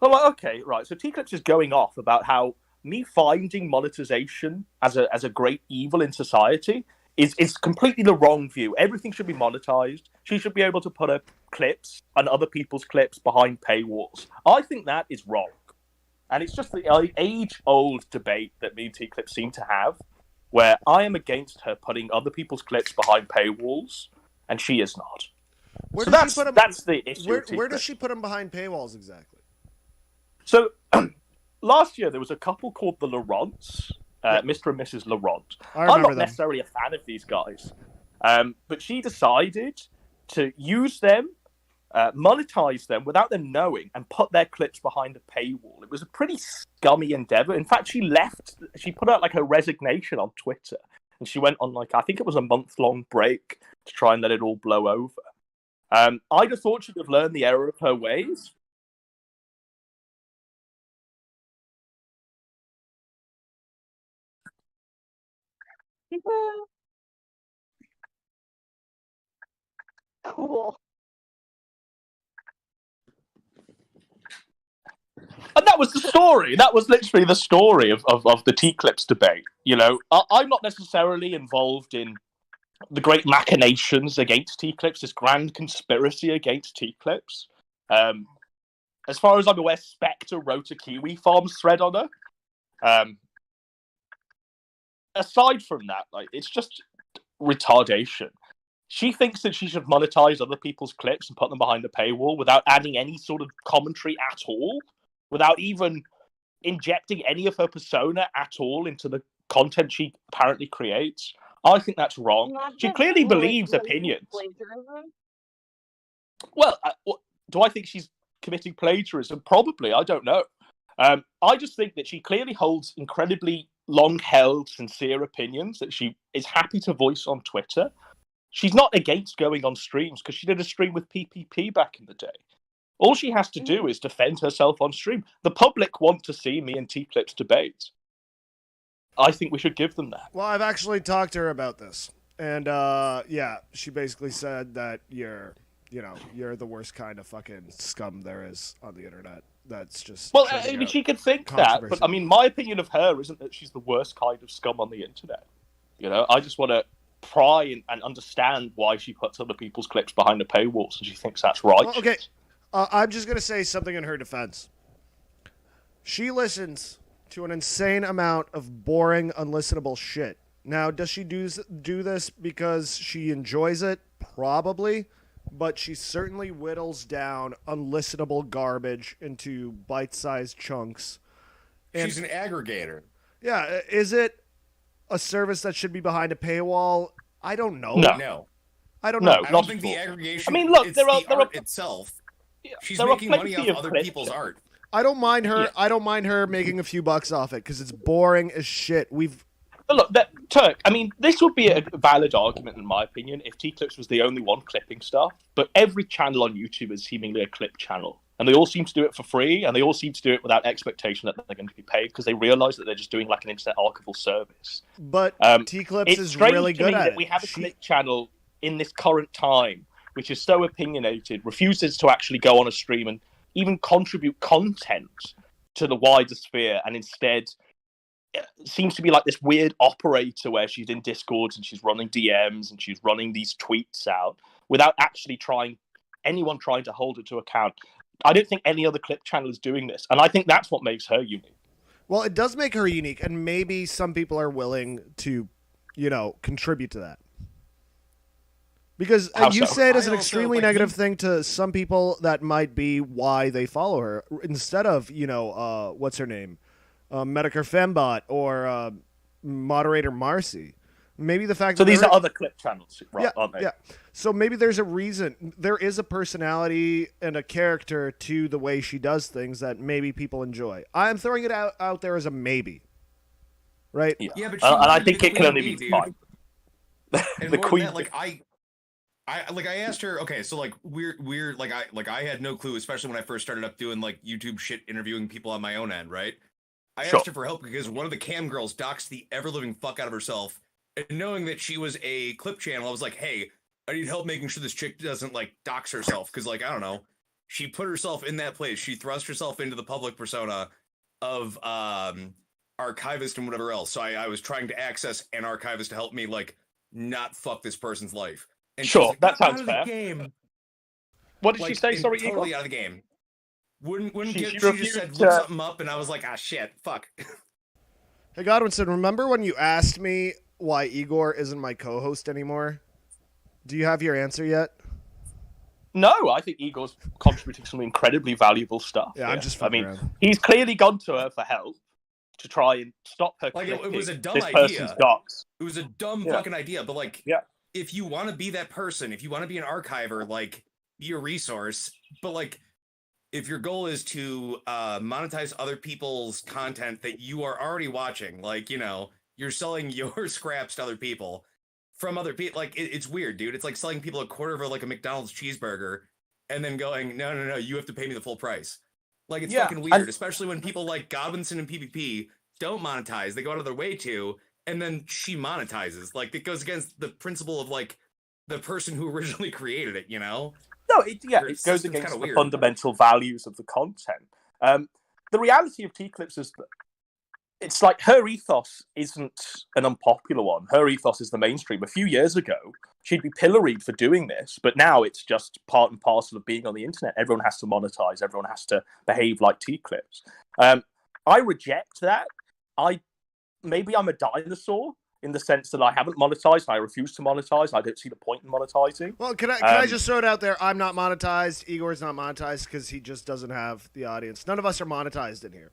I'm like, okay, right. So T-Clips is going off about how me finding monetization as a great evil in society is completely the wrong view. Everything should be monetized. She should be able to put her clips and other people's clips behind paywalls. I think that is wrong. And it's just the age-old debate that me and T-Clips seem to have, where I am against her putting other people's clips behind paywalls, and she is not. That's the issue. Where does she put them behind paywalls exactly? So last year there was a couple called the Laurents, Mr. and Mrs. Laurent. I'm not necessarily a fan of these guys, but she decided to use them, monetize them without them knowing, and put their clips behind a paywall. It was a pretty scummy endeavor. In fact, she put out like her resignation on Twitter, and she went on I think it was a month-long break to try and let it all blow over. I'd have thought she'd have learned the error of her ways. Cool. And that was the story. That was literally the story of the T-Clips debate. You know, I'm not necessarily involved in the great machinations against T-Clips, this grand conspiracy against T-Clips. As far as I'm aware, Spectre wrote a Kiwi Farms thread on her. Aside from that, it's just retardation. She thinks that she should monetize other people's clips and put them behind a paywall without adding any sort of commentary at all, without even injecting any of her persona at all into the content she apparently creates. I think that's wrong. She clearly believes opinions. Plagiarism? Well, do I think she's committing plagiarism? Probably. I don't know. I just think that she clearly holds incredibly long-held, sincere opinions that she is happy to voice on Twitter. She's not against going on streams because she did a stream with PPP back in the day. All she has to do is defend herself on stream. The public want to see me and T-Clips debate. I think we should give them that. Well, I've actually talked to her about this. And, yeah, she basically said that you're the worst kind of fucking scum there is on the internet. That's just... Well, I mean, she could think that, but, I mean, my opinion of her isn't that she's the worst kind of scum on the internet. You know, I just want to pry and understand why she puts other people's clips behind a paywall, so she thinks that's right. Well, okay, I'm just going to say something in her defense. She listens to an insane amount of boring, unlistenable shit. Now, does she do this because she enjoys it? Probably. But she certainly whittles down unlistenable garbage into bite-sized chunks. And she's an aggregator. Yeah, is it a service that should be behind a paywall? I don't know. No. I don't know. I don't think the aggregation. I mean, look, there are art itself. She's making money off other people's art. I don't mind her. Yeah. I don't mind her making a few bucks off it because it's boring as shit. Look, Turk, I mean, this would be a valid argument, in my opinion, if T-Clips was the only one clipping stuff. But every channel on YouTube is seemingly a clip channel. And they all seem to do it for free, and they all seem to do it without expectation that they're going to be paid because they realize that they're just doing like an internet archival service. But T-Clips is strange really to good me at that it. we have a clip channel in this current time, which is so opinionated, refuses to actually go on a stream and even contribute content to the wider sphere, and instead seems to be like this weird operator where she's in Discords and she's running DMs and she's running these tweets out without actually anyone trying to hold her to account. I don't think any other clip channel is doing this, and I think that's what makes her unique. Well, it does make her unique, and maybe some people are willing to, contribute to that. Because you say it as an extremely negative thing to some people, that might be why they follow her, instead of, what's her name? Medicare Fembot or Moderator Marcy. Maybe the fact so that these are other clip channels, right? Aren't they? Yeah. So maybe there's a reason. There is a personality and a character to the way she does things that maybe people enjoy. I'm throwing it out there as a maybe. Right? Yeah, but and I think it can only be fine. And the queen. That, I asked her. Okay, so we're I had no clue, especially when I first started up doing like YouTube shit, interviewing people on my own end, right? I asked her for help because one of the cam girls doxed the ever living fuck out of herself. And knowing that she was a clip channel, I was like, hey, I need help making sure this chick doesn't dox herself. Because I don't know, she put herself in that place. She thrust herself into the public persona of archivist and whatever else. So I was trying to access an archivist to help me not fuck this person's life. And sure, like, that sounds fair. Game. What did she say? Sorry, totally Igor? out of the game. Wouldn't She get. She just refused said to- look something up, and I was like, ah, shit, fuck. Hey, Godwinson, remember when you asked me why Igor isn't my co-host anymore? Do you have your answer yet? No, I think Igor's contributing some incredibly valuable stuff. Yeah, I'm just fucking around. He's clearly gone to her for help to try and stop her. It was a dumb this idea. person's docs. It was a dumb fucking idea, but if you want to be that person, if you want to be an archiver, be a resource, but if your goal is to monetize other people's content that you are already watching, you're selling your scraps to other people from other people, it's weird, dude. It's like selling people a quarter of a McDonald's cheeseburger and then going, no, you have to pay me the full price. It's fucking weird, especially when people like Godwinson and PvP don't monetize. They go out of their way to, and then she monetizes. It goes against the principle of the person who originally created it, No, it goes against the fundamental values of the content. The reality of T-Clips is that it's like her ethos isn't an unpopular one. Her ethos is the mainstream. A few years ago, she'd be pilloried for doing this, but now it's just part and parcel of being on the internet. Everyone has to monetize. Everyone has to behave like T-Clips. I reject that. Maybe I'm a dinosaur in the sense that I haven't monetized. I refuse to monetize. I don't see the point in monetizing. Well, can I just throw it out there? I'm not monetized. Igor's not monetized because he just doesn't have the audience. None of us are monetized in here.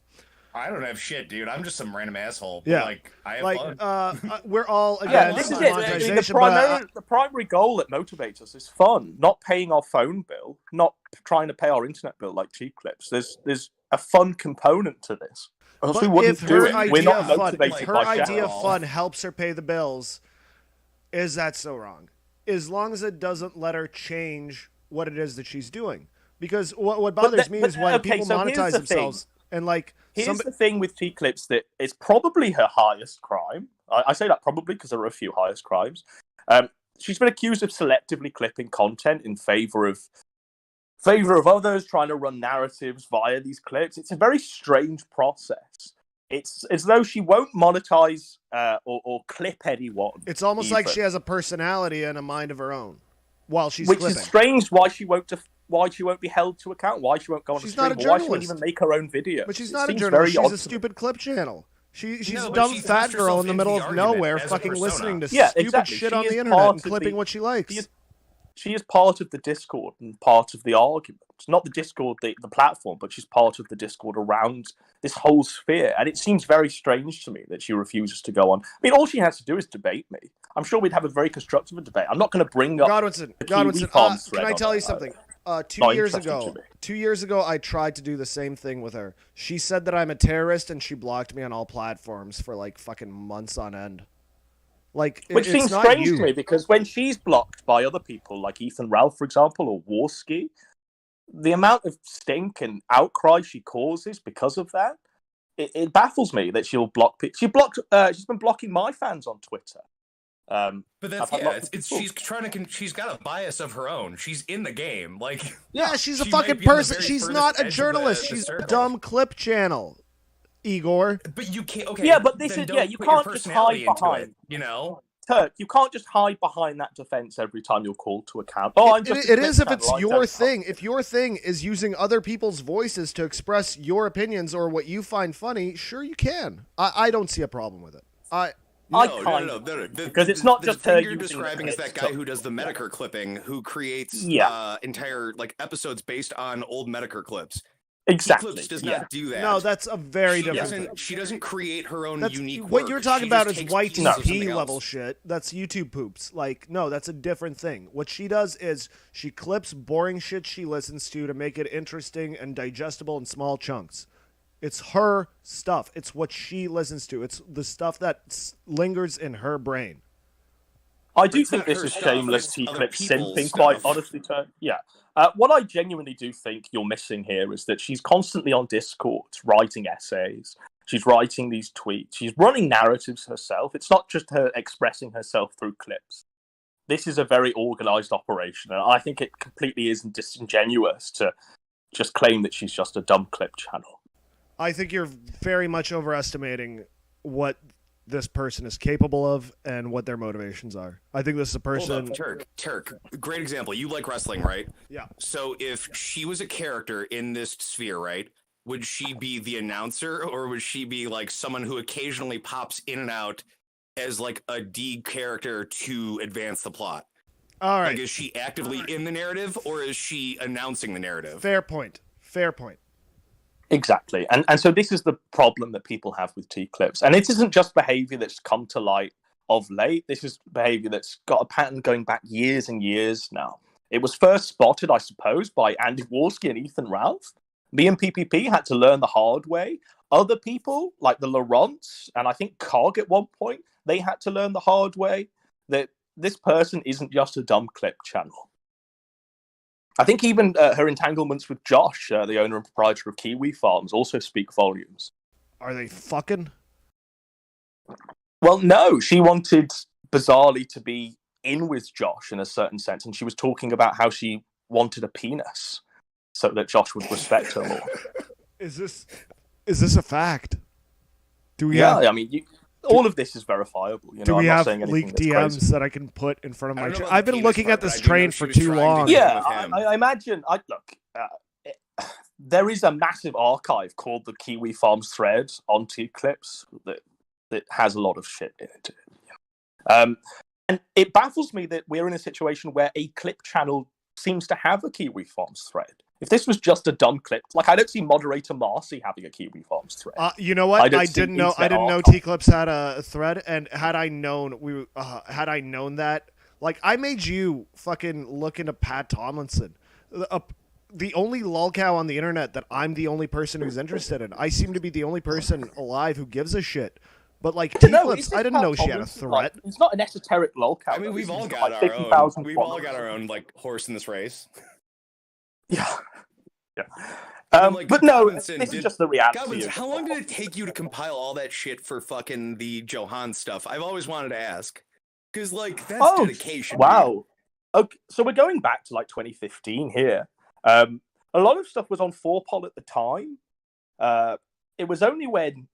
I don't have shit, dude. I'm just some random asshole. Yeah, I have fun. We're all again. This is monetization, it. The primary goal that motivates us is fun, not paying our phone bill, not trying to pay our internet bill like T-Clips. There's a fun component to this. Else we wouldn't do it. We're not motivated her by idea that. of fun helps her pay the bills. Is that so wrong? As long as it doesn't let her change what it is that she's doing. Because what bothers me is when people monetize themselves and Here's the thing with T-Clips that it's probably her highest crime. I say that probably because there are a few highest crimes. She's been accused of selectively clipping content in favor of others, trying to run narratives via these clips. It's a very strange process. It's as though she won't monetize or clip anyone. It's almost like she has a personality and a mind of her own while she's which clipping. Is strange. Why she won't be held to account? Why she won't go on She's a stream? not a Why she won't journalist. even make her own video? But she's not a journalist. She's a stupid clip channel. She's a dumb fat girl in the middle of nowhere fucking listening to stupid shit on the internet and clipping what she likes. She is part of the Discord and part of the argument. Not the Discord, the platform, but she's part of the Discord around this whole sphere. And it seems very strange to me that she refuses to go on. I mean, all she has to do is debate me. I'm sure we'd have a very constructive debate. I'm not going to bring up Godwinson, can I tell you something? 2 years ago, I tried to do the same thing with her. She said that I'm a terrorist, and she blocked me on all platforms for fucking months on end. Which seems strange to me because when she's blocked by other people like Ethan Ralph, for example, or Warski, the amount of stink and outcry she causes because of that, it baffles me that she'll block people. She's been blocking my fans on Twitter. But that's she's she's got a bias of her own. She's in the game, like she's a she fucking might be on the person. very She's furthest not a edge of journalist. the She's a circle. dumb clip channel, Igor. But you can't. Okay, yeah, but this then is don't you put your can't just personality hide into behind. it, you know. Turk, you can't just hide behind that defense every time you're called to account. Oh, I'm just. It is if it's channel, your thing. If your thing is using other people's voices to express your opinions or what you find funny, sure you can. I don't see a problem with it. No. Because it's not just the her thing you're using describing the is that clips guy who does the Medicare clipping, who creates entire like episodes based on old Medicare clips. Exactly. Clips does not do that. No, that's a very different thing. She doesn't create her own unique work. What you're talking about is white pieces of TP something level else. shit. That's YouTube poops. Like, no, that's a different thing. What she does is she clips boring shit she listens to make it interesting and digestible in small chunks. It's her stuff. It's what she listens to. It's the stuff that lingers in her brain. I do think this is shameless T-clip simping, quite honestly, Turk. Yeah. What I genuinely do think you're missing here is that she's constantly on Discord writing essays. She's writing these tweets. She's running narratives herself. It's not just her expressing herself through clips. This is a very organized operation, and I think it completely isn't disingenuous to just claim that she's just a dumb clip channel. I think you're very much overestimating what this person is capable of and what their motivations are. I think this is a person... Hold up, Turk. Great example. You like wrestling, right? Yeah. So if she was a character in this sphere, right, would she be the announcer, or would she be like someone who occasionally pops in and out as like a D character to advance the plot? All right. Like, is she actively in the narrative, or is she announcing the narrative? Fair point. Exactly. And so this is the problem that people have with T-clips. And it isn't just behavior that's come to light of late. This is behavior that's got a pattern going back years and years now. It was first spotted, I suppose, by Andy Warski and Ethan Ralph. Me and PPP had to learn the hard way. Other people, like the Laurents, and I think Cog at one point, they had to learn the hard way that this person isn't just a dumb clip channel. I think even her entanglements with Josh, the owner and proprietor of Kiwi Farms, also speak volumes. Are they fucking? Well, no. She wanted, bizarrely, to be in with Josh in a certain sense, and she was talking about how she wanted a penis so that Josh would respect her more. Is this a fact? Do we have... I mean, all of this is verifiable. You know, do we I'm not have saying anything leaked that's DMs crazy. that I can put in front of my train? I've been looking at this train for too long. Yeah, I imagine. There is a massive archive called the Kiwi Farms thread on T-clips that has a lot of shit in it. And it baffles me that we're in a situation where a clip channel seems to have a Kiwi Farms thread. If this was just a dumb clip, like I don't see moderator Marcy having a Kiwi Farms thread. You know what? I didn't know T-clips had a thread, and had I known that, like, I made you fucking look into Pat Tomlinson, the only lolcow on the internet that I'm the only person who's interested in. I seem to be the only person alive who gives a shit. But like T-clips, I didn't know she had a threat. Like, it's not an esoteric lolcow. I mean, we've all got our own. We've all got our own like horse in this race. Yeah. Like, but no, Godwinson this is just the reality. Godwinson, how long did it take you to compile all that shit for fucking the Johan stuff? I've always wanted to ask. Because, like, that's dedication. Wow. Okay, so we're going back to, like, 2015 here. A lot of stuff was on 4Pol at the time. It was only when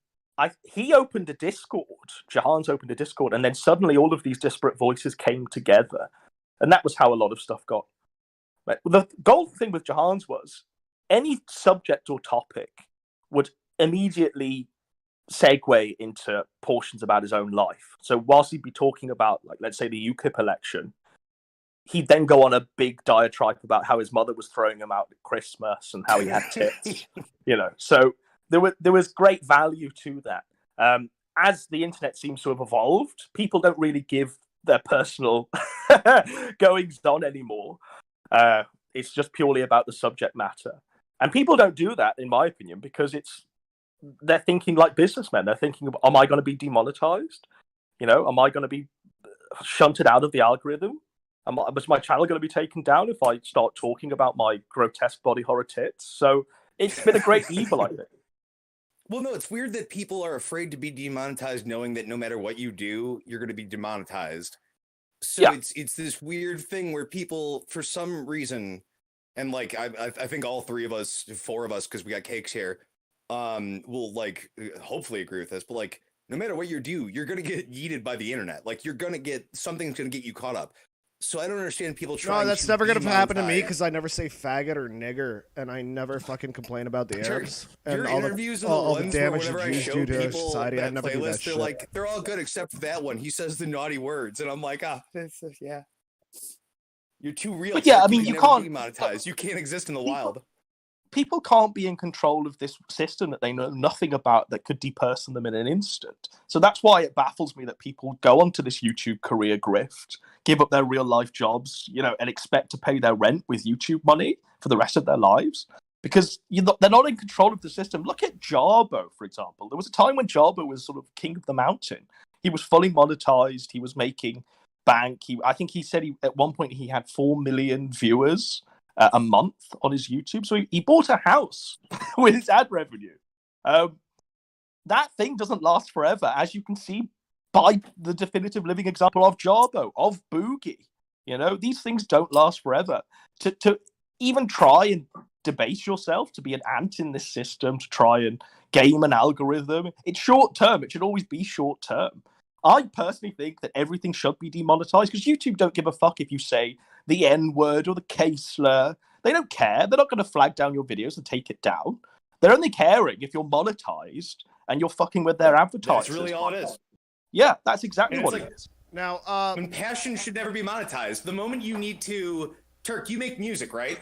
he opened a Discord, Jahan's opened a Discord, and then suddenly all of these disparate voices came together. And that was how a lot of stuff got. The golden thing with Jahan's was any subject or topic would immediately segue into portions about his own life. So whilst he'd be talking about, like, let's say the UKIP election, he'd then go on a big diatribe about how his mother was throwing him out at Christmas and how he had tits. So there was great value to that. As the internet seems to have evolved, people don't really give their personal goings on anymore. It's just purely about the subject matter. And people don't do that, in my opinion, because they're thinking like businessmen. They're thinking, am I going to be demonetized? Am I going to be shunted out of the algorithm? Is my channel going to be taken down if I start talking about my grotesque body horror tits? So it's been a great evil, I think. Well, no, it's weird that people are afraid to be demonetized, knowing that no matter what you do, you're going to be demonetized. So Yeah. it's this weird thing where people, for some reason, and like I think all four of us, because we got cakes here, will like hopefully agree with this. But like, no matter what you do, you're going to get yeeted by the internet. Like something's going to get you caught up. So I don't understand people trying. No, that's to never gonna happen to me demonetize. because I never say faggot or nigger, and I never fucking complain about the Arabs Your and all interviews the, are the all the ones where damage the whenever I Jews show do to our people society. I that never do that playlist, shit. they're like, they're all good except for that one. He says the naughty words, and I'm like, yeah. You're too real. But yeah, Turk. I mean, can you never can't be monetized. You can't exist in the wild. People can't be in control of this system that they know nothing about that could deperson them in an instant. So that's why it baffles me that people go onto this YouTube career grift, give up their real life jobs, and expect to pay their rent with YouTube money for the rest of their lives. Because they're not in control of the system. Look at Jarbo, for example. There was a time when Jarbo was sort of king of the mountain. He was fully monetized. He was making bank. I think he said at one point he had 4 million viewers a month on his YouTube. So he bought a house with his ad revenue. That thing doesn't last forever, as you can see by the definitive living example of Jarbo, of Boogie. These things don't last forever. To even try and debase yourself, to be an ant in this system, to try and game an algorithm, it's short term. It should always be short term. I personally think that everything should be demonetized because YouTube don't give a fuck if you say the N-word or the K-slur. They don't care. They're not going to flag down your videos and take it down. They're only caring if you're monetized and you're fucking with their advertisers. That's really all it is. Yeah, that's exactly what it is. Now, when passion should never be monetized. The moment you need to, Turk, you make music, right?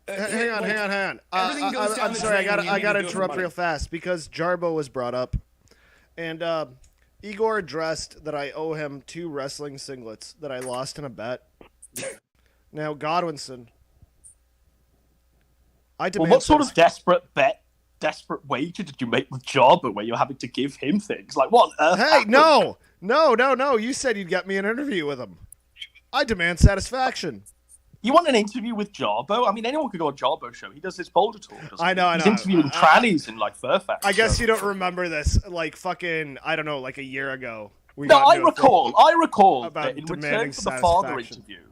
Hang on. Everything goes down I'm the sorry, drain when you I need gotta to do it for interrupt money. real fast because Jarbo was brought up, and Igor addressed that I owe him 2 wrestling singlets that I lost in a bet. Now, Godwinson, I demand. Well, what sort of desperate wager did you make with Jarbo where you're having to give him things? Like what? Hey, no. You said you'd get me an interview with him. I demand satisfaction. You want an interview with Jarbo? I mean, anyone could go on Jarbo's show. He does this boulder talk. I know. He's interviewing trannies in like Fairfax. I guess you don't remember this, like fucking, I don't know, like a year ago. I recall about that in return demanding for the father satisfaction. interview.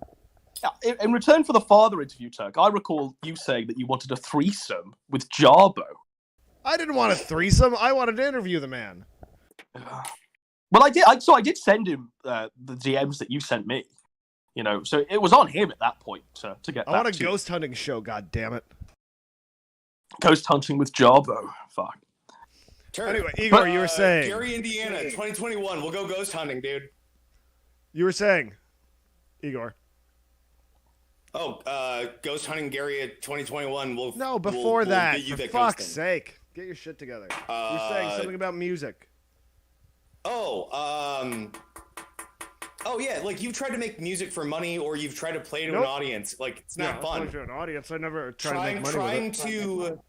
Yeah, in return for the father interview, Turk, I recall you saying that you wanted a threesome with Jarbo. I didn't want a threesome. I wanted to interview the man. Well, I did. I did send him the DMs that you sent me. So it was on him at that point to get. I want a ghost hunting show. God damn it! Ghost hunting with Jarbo. Fuck. Turk, Anyway, Igor, you were saying. Gary, Indiana, 2021. We'll go ghost hunting, dude. You were saying, Igor. Oh, ghost hunting Gary at 2021. No, before that. Get you For that fuck's ghosting. sake, get your shit together. You're saying something about music. Oh yeah, like you've tried to make music for money, or you've tried to play to an audience. Like it's not fun. To an audience, I never tried to make money with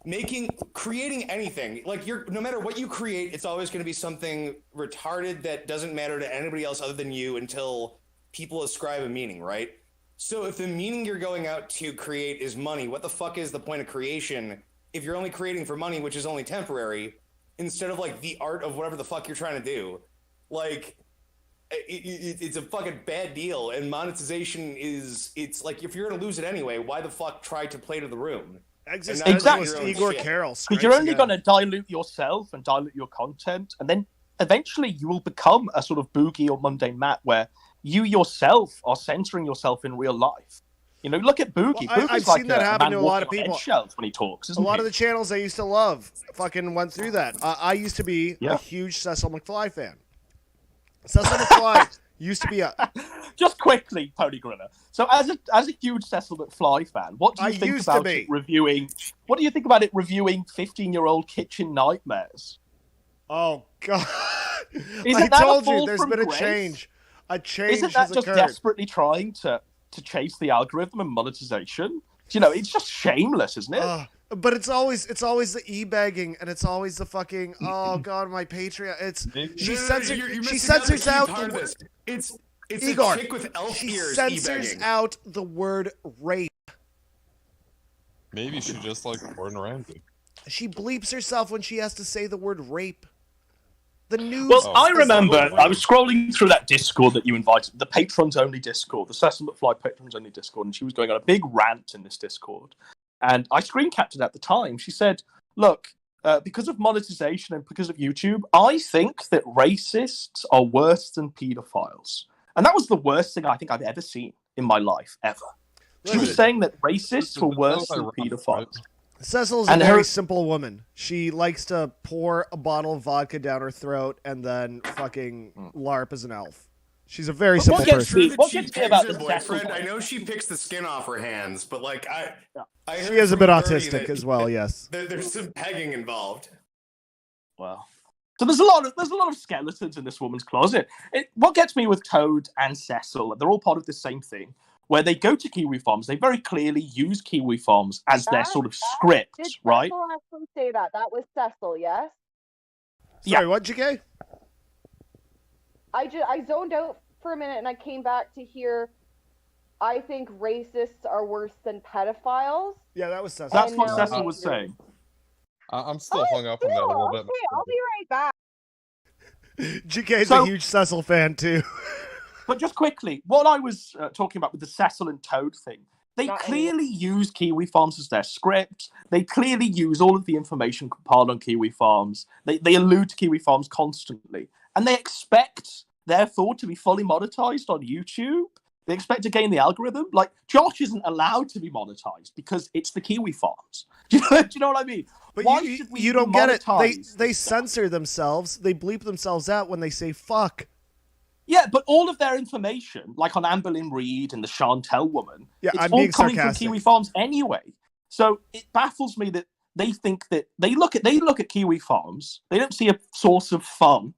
it. Creating anything. Like no matter what you create, it's always going to be something retarded that doesn't matter to anybody else other than you until people ascribe a meaning, right? So if the meaning you're going out to create is money, what the fuck is the point of creation if you're only creating for money, which is only temporary, instead of like the art of whatever the fuck you're trying to do? Like. It's a fucking bad deal, and monetization it's like if you're gonna lose it anyway, why the fuck try to play to the room? Exactly. Igor Carroll. Because you're only going to dilute yourself and dilute your content, and then eventually you will become a sort of Boogie or Mundane Matt where you yourself are censoring yourself in real life. Look at Boogie. Well, I've seen that happen to a lot of people. When he talks, a lot of the channels I used to love fucking went through that. I used to be a huge Cecil McFly fan. Cecil McFly used to be a... Just quickly, Pony Gorilla. So, as a huge Cecil McFly fan, what do you think about it reviewing? What do you think about it reviewing 15-year-old Kitchen Nightmares? Oh God! I told you, there's been a change. A change Isn't that has just occurred. desperately trying to chase the algorithm and monetization? It's just shameless, isn't it? But it's always the e-begging, and it's always the fucking, oh God, my Patreon. She censors out. It's It's Igor, a chick with elf she ears censors e-begging. out the word rape. Maybe she just likes Gordon Ramsay. She bleeps herself when she has to say the word rape. The news. Well, I says remember the word I was scrolling through that Discord that you invited, the patrons only Discord, the Cecil McFly patrons only Discord, and she was going on a big rant in this Discord. And I screen captured at the time. She said, look, because of monetization and because of YouTube, I think that racists are worse than pedophiles. And that was the worst thing I think I've ever seen in my life, ever. She was saying that racists were worse than pedophiles. Cecil's a very simple woman. She likes to pour a bottle of vodka down her throat and then fucking LARP as an elf. She's a very simple person. What gets me about her boyfriend? I know she picks the skin off her hands, but like I She is a bit autistic as well. Yes. There's some pegging involved. Well, so there's a lot of skeletons in this woman's closet. What gets me with Toad and Cecil, they're all part of the same thing, where they go to Kiwi Farms. They very clearly use Kiwi Farms as their sort of script, right? Cecil actually say that? That was Cecil, yes? Sorry, what, GK? I zoned out for a minute and I came back to hear, I think racists are worse than pedophiles. Yeah, that was Cecil. That's what Cecil was saying. I'm still hung up on that a little bit. Okay, I'll be right back. GK's a huge Cecil fan too. But just quickly, what I was talking about with the Cecil and Toad thing, they clearly use Kiwi Farms as their script. They clearly use all of the information compiled on Kiwi Farms. They allude to Kiwi Farms constantly. And they expect, therefore, to be fully monetized on YouTube. They expect to gain the algorithm. Like, Josh isn't allowed to be monetized because it's the Kiwi Farms. Do you know what I mean? But Why should we you don't get it. monetize They censor themselves. They bleep themselves out when they say fuck. Yeah, but all of their information, like on Amber Lynn Reid and the Chantel woman, it's I'm all being coming sarcastic. from Kiwi Farms anyway. So it baffles me that they think that they look at Kiwi Farms, they don't see a source of fun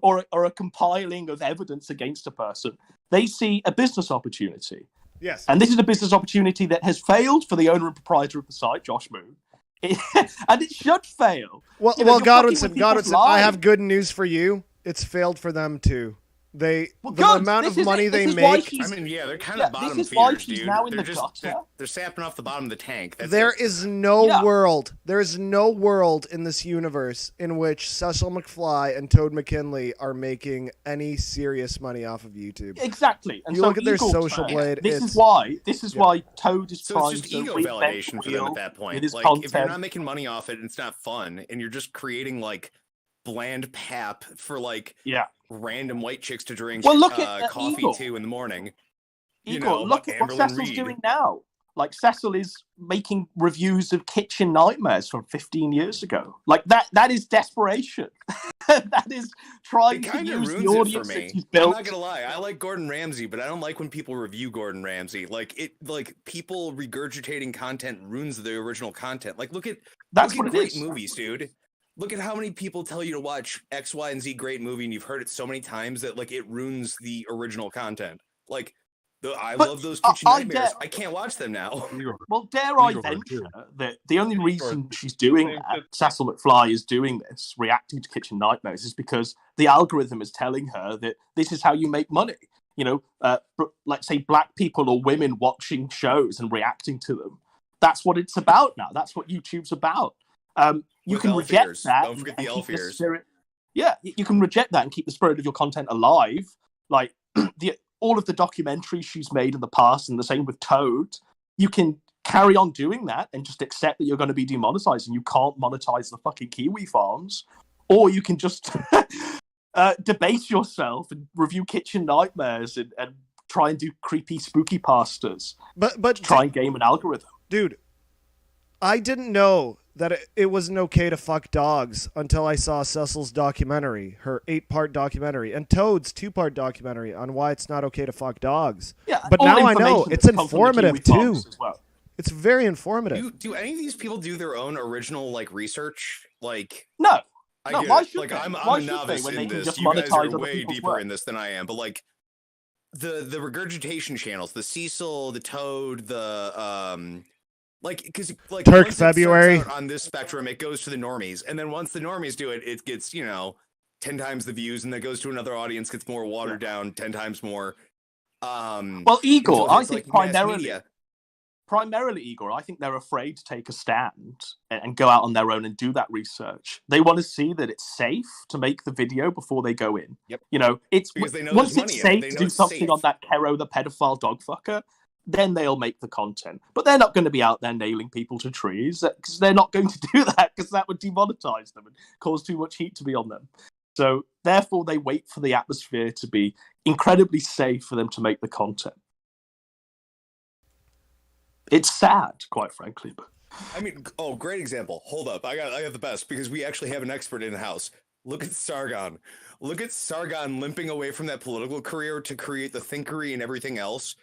or a compiling of evidence against a person. They see a business opportunity. Yes. And this is a business opportunity that has failed for the owner and proprietor of the site, Josh Moon. And it should fail. Well, You know, you're fucking with people's Godwinson, I lives. have good news for you. It's failed for them too. The good. amount This of is money it. they This is why make. she's- I mean, yeah, they're kind Yeah, of bottom this is why feeders, she's dude. now in They're the just gutter. they're sapping off the bottom of the tank. That's There it. is no world. There is no world in this universe in which Cecil McFly and Toad McKinley are making any serious money off of YouTube. Exactly. And You so look at their Igor social said, blade. This it's- is why Toad is So trying it's just to ego reinvent validation the for them wheel at that point. with his Like, if you're content. not making money off it, and it's not fun, and you're just creating like bland pap for like random white chicks to drink Well, look at coffee Igor. to in the morning. Igor, look at what Cecil's doing now. Like, Cecil is making reviews of Kitchen Nightmares from 15 years ago. Like, that is desperation. That is trying It to kind of use ruins the it for audience me. that he's I'm built. not gonna lie. I like Gordon Ramsay, but I don't like when people review Gordon Ramsay. Like people regurgitating content ruins the original content. Like look at what it great is. movies, dude. Look at how many people tell you to watch X, Y, and Z great movie, and you've heard it so many times that like it ruins the original content. Like I love those Kitchen Nightmares. I can't watch them now. Well, dare I venture that the only reason she's doing that, Cecil McFly is doing this, reacting to Kitchen Nightmares, is because the algorithm is telling her that this is how you make money. You know, let's say black people or women watching shows and reacting to them. That's what it's about now. That's what YouTube's about. You can reject that. Don't forget the elf ears. Yeah, you can reject that and keep the spirit of your content alive. Like all of the documentaries she's made in the past, and the same with Toad. You can carry on doing that and just accept that you're going to be demonetized and you can't monetize the fucking Kiwi Farms. Or you can just debase yourself and review Kitchen Nightmares and try and do creepy, spooky pastas. But try and game an algorithm. Dude, I didn't know that it wasn't okay to fuck dogs until I saw Cecil's documentary, her 8-part documentary, and Toad's 2-part documentary on why it's not okay to fuck dogs. Yeah, but all now I information know it's that's come from the informative Kiwi too. Farms as well. It's very informative. Do any of these people do their own original like research? Like no. I No, get why it. should Like they? I'm Why a should novice they when in they can this. just You guys monetize are other way people's deeper work? in this than I am. But like the regurgitation channels, the Cecil, the Toad, the like because like Turk once it starts February. out on this spectrum, it goes to the normies, and then once the normies do it, it gets 10 times the views, and then goes to another audience, gets more watered down 10 times more. Well, Igor, I think like mass media. primarily, Igor, I think they're afraid to take a stand and go out on their own and do that research. They want to see that it's safe to make the video before they go in. Yep. You know, it's Because they know once there's it's money in it. safe They to know do it's something safe. on that Kero the pedophile dog fucker, then they'll make the content. But they're not going to be out there nailing people to trees because they're not going to do that because that would demonetize them and cause too much heat to be on them. So therefore, they wait for the atmosphere to be incredibly safe for them to make the content. It's sad, quite frankly. But I mean, great example. Hold up, I got the best because we actually have an expert in the house. Look at Sargon. Look at Sargon limping away from that political career to create the Thinkery and everything else,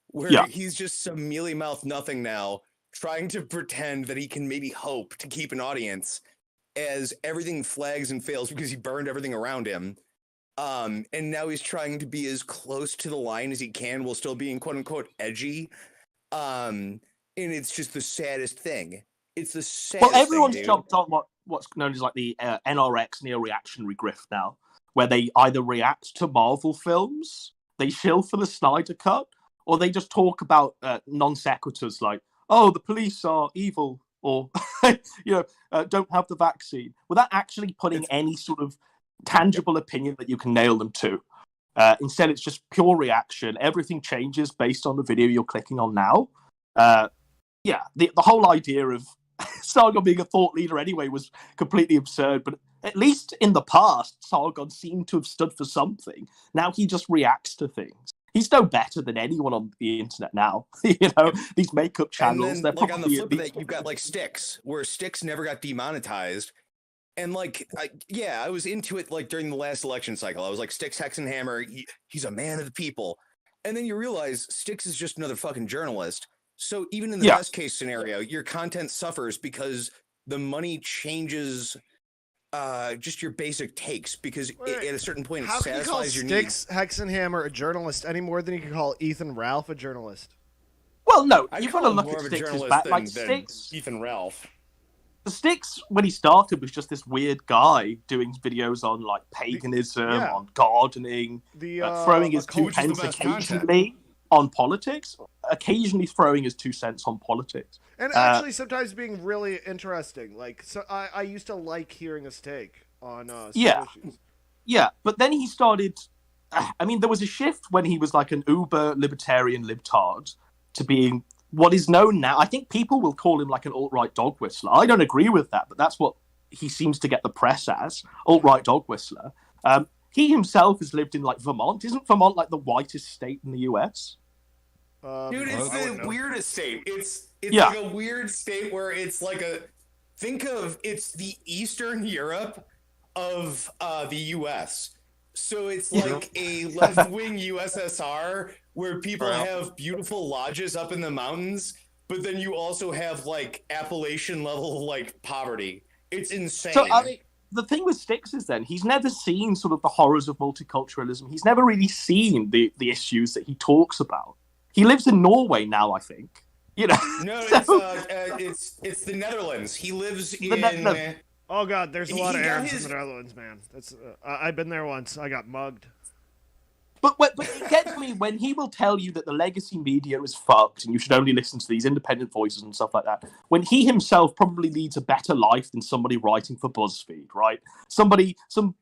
where he's just some mealy-mouthed nothing now, trying to pretend that he can maybe hope to keep an audience as everything flags and fails because he burned everything around him. And now he's trying to be as close to the line as he can while still being quote-unquote edgy. And it's just the saddest thing. It's the saddest well, everyone's thing, jumped on what's known as like the NRX neo-reactionary grift now, where they either react to Marvel films, they shill for the Snyder Cut, or they just talk about non sequiturs like, "Oh, the police are evil," or don't have the vaccine, without actually putting any sort of tangible opinion that you can nail them to. Instead, it's just pure reaction. Everything changes based on the video you're clicking on now. The whole idea of Sargon being a thought leader anyway was completely absurd, but at least in the past, Sargon seemed to have stood for something. Now he just reacts to things. He's no better than anyone on the internet now. These makeup channels. And then, on the flip of that, you've got like Styx, where Styx never got demonetized. And I was into it like during the last election cycle. I was like, Styx Hexenhammer, he's a man of the people. And then you realize Styx is just another fucking journalist. So even in the best case scenario, your content suffers because the money changes just your basic takes because at a certain point it satisfies your needs. How can you call Styx Hexenhammer a journalist any more than you can call Ethan Ralph a journalist? Well, no, I you've got to look at Styx's back. Like Styx, Ethan Ralph. The Styx, when he started, was just this weird guy doing videos on like paganism, on gardening, throwing his 2 pence occasionally on politics, occasionally throwing his 2 cents on politics. And actually sometimes being really interesting. Like, so I used to like hearing his take on some issues. Yeah, but then he started... I mean, there was a shift when he was like an uber libertarian libtard to being what is known now. I think people will call him like an alt-right dog whistler. I don't agree with that, but that's what he seems to get the press as, alt-right dog whistler. He himself has lived in like Vermont. Isn't Vermont like the whitest state in the US? Dude, it's the weirdest state. It's like a weird state where it's like it's the Eastern Europe of the US. So it's like a left-wing USSR where people have beautiful lodges up in the mountains, but then you also have like Appalachian level like poverty. It's insane. So the thing with Styx is then he's never seen sort of the horrors of multiculturalism. He's never really seen the issues that he talks about. He lives in Norway now, I think. No, it's the Netherlands. He lives in. Oh god, there's a lot of Arabs in the Netherlands, man. That's I've been there once. I got mugged. But it gets me when he will tell you that the legacy media is fucked and you should only listen to these independent voices and stuff like that. When he himself probably leads a better life than somebody writing for BuzzFeed, right? Some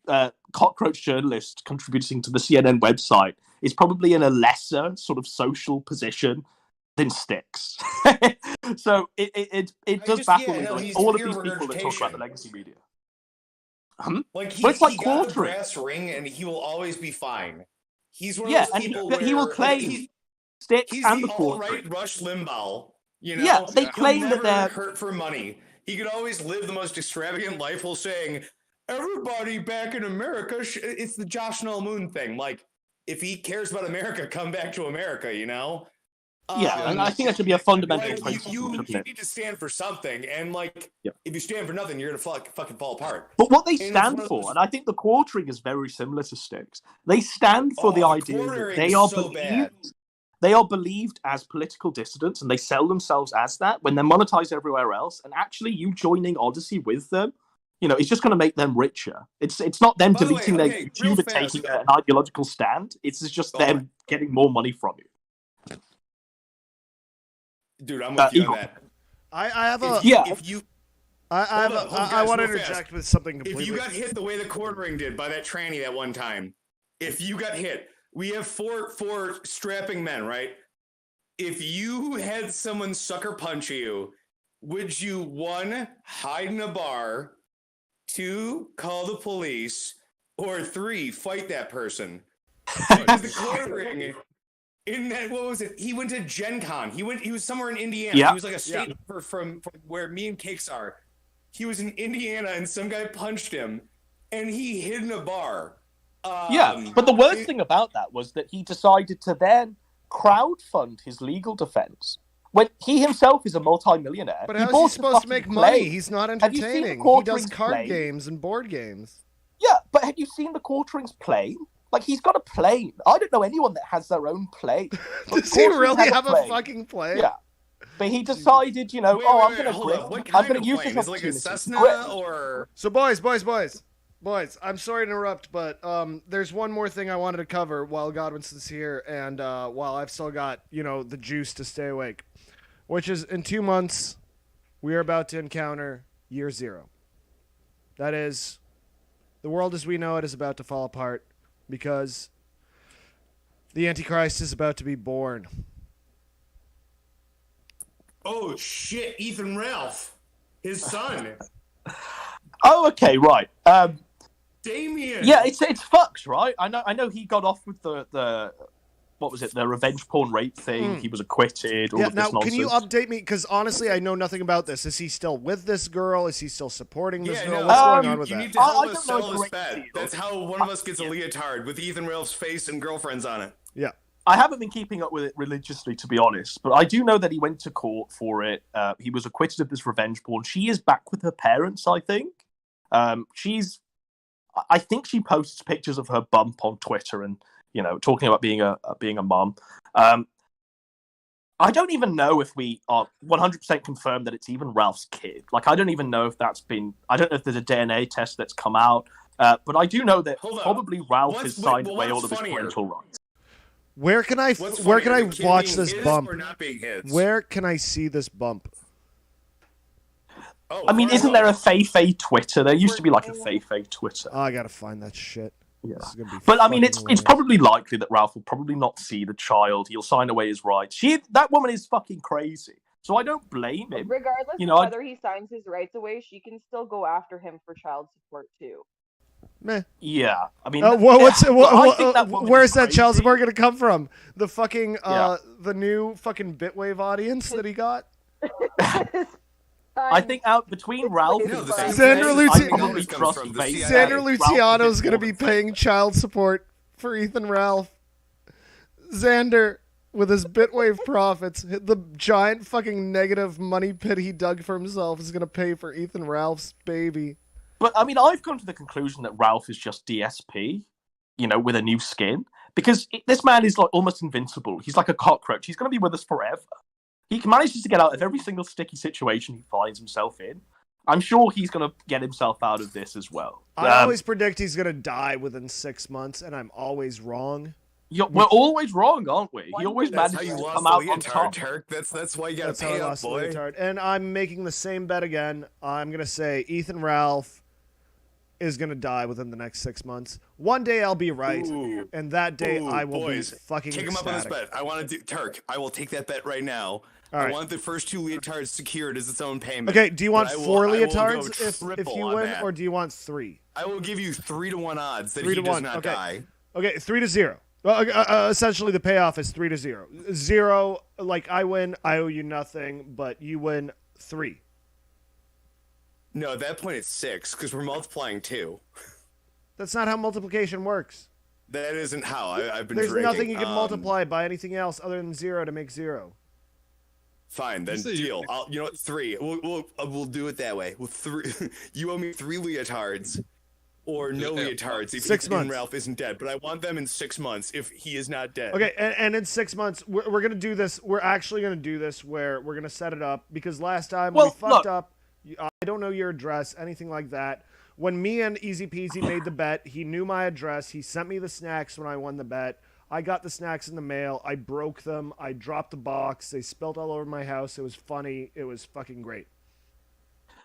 cockroach journalist contributing to the CNN website is probably in a lesser sort of social position than Styx. So it does baffle me. Like, all of these people that talk about the legacy media. Like it's like he got the quartering. brass ring and he will always be fine. He's one Yeah, of those people and he will claim Styx he's and the the alt-right Rush Limbaugh. Yeah, they claim that they're hurt for money. He could always live the most extravagant life while saying, everybody back in America, it's the Josh Noel Moon thing. Like, if he cares about America, come back to America, and I think that should be a fundamental principle. You need to stand for something, and if you stand for nothing, you're gonna fucking fall apart. But what they stand for, and I think the quartering is very similar to Styx. They stand for the idea that they are believed as political dissidents, and they sell themselves as that when they're monetized everywhere else. And actually, you joining Odyssey with them It's just going to make them richer. It's not them By the way, deleting their okay, real YouTube and fast. taking an ideological stand. It's just them getting more money from you. Dude, I'm with you on Eagle. that. I have a If you I want to interject with something completely. If you got hit the way the quartering did by that tranny that one time, if you got hit, we have four strapping men, right? If you had someone sucker punch you, would you 1, hide in a bar, 2, call the police, or 3, fight that person? Because the quartering in that, what was it? He went to Gen Con. He was somewhere in Indiana. Yeah. He was like a state from where me and Cakes are. He was in Indiana and some guy punched him and he hid in a bar. But the worst thing about that was that he decided to then crowdfund his legal defense when he himself is a multi-millionaire. But how is he supposed to make money? He's not entertaining. He does card games and board games. Yeah, but have you seen the Quartering's plane? Like, he's got a plane. I don't know anyone that has their own plane. Does he really have a fucking plane? Yeah. But he decided, I'm going to use this opportunity. Like a Cessna or... So, boys, I'm sorry to interrupt, but there's one more thing I wanted to cover while Godwinson's here, and while I've still got, the juice to stay awake, which is in 2 months, we are about to encounter year 0. That is, the world as we know it is about to fall apart because the Antichrist is about to be born. Oh shit, Ethan Ralph, his son. Oh, okay, right. Damien. Yeah, it's fucked, right? I know he got off with the what was it, the revenge porn rape thing. He was acquitted. All of this nonsense. Can you update me? Because honestly, I know nothing about this. Is he still with this girl? Is he still supporting this girl? No, What's going on with you that? need to help us sell this bet. That's how one of us gets a leotard with Ethan Ralph's face and girlfriends on it. Yeah. I haven't been keeping up with it religiously, to be honest, but I do know that he went to court for it. He was acquitted of this revenge porn. She is back with her parents, I think. I think she posts pictures of her bump on Twitter and, talking about being a mom. I don't even know if we are 100% confirmed that it's even Ralph's kid. Like, I don't even know if I don't know if there's a DNA test that's come out, but I do know that probably Ralph has signed away all of his parental rights. Where can I watch this bump? Where can I see this bump? I mean, isn't there a Fei Twitter? There used to be like a Fei Twitter. Oh, I gotta find that shit. Yeah. But I mean, it's probably likely that Ralph will probably not see the child. He'll sign away his rights. That woman is fucking crazy. So I don't blame him. Regardless of whether he signs his rights away, she can still go after him for child support too. Meh. Yeah, I mean, where's that child support gonna come from? The fucking the new fucking Bitwave audience that he got. I think out between Ralph and Sandra Luciano's gonna be paying child support for Ethan Ralph. Xander, with his Bitwave profits, the giant fucking negative money pit he dug for himself, is gonna pay for Ethan Ralph's baby. But I mean, I've come to the conclusion that Ralph is just DSP, with a new skin, because this man is like almost invincible. He's like a cockroach. He's going to be with us forever. He manages to get out of every single sticky situation he finds himself in. I'm sure he's going to get himself out of this as well. I always predict he's going to die within 6 months, and I'm always wrong. We're always wrong, aren't we? He always manages to come out on top. Turk. That's why you got to pay up, boy. And I'm making the same bet again. I'm going to say Ethan Ralph is going to die within the next 6 months. One day I'll be right, and that day I will be fucking take him up on this bet. I want to do Turk. I will take that bet right now. I want the first 2 leotards secured as its own payment. Okay, do you want 4 leotards if you win, or do you want 3? I will give you 3-1 odds that he does not die. Okay, 3-0. Well, essentially the payoff is 3-0. 0, like I win, I owe you nothing, but you win 3. No, at that point it's 6 because we're multiplying 2. That's not how multiplication works. That isn't how I've been. There's drinking. nothing you can multiply by anything else other than 0 to make 0. Fine, then deal. You know what? 3. We'll do it that way. 3. You owe me 3 leotards, or no leotards if 6 months. Ralph isn't dead. But I want them in 6 months if he is not dead. Okay, and in 6 months we're gonna do this. We're actually gonna do this where we're gonna set it up because last time we fucked up. I don't know your address, anything like that. When me and Easy Peasy made the bet, he knew my address. He sent me the snacks when I won the bet. I got the snacks in the mail. I broke them. I dropped the box. They spilled all over my house. It was funny. It was fucking great.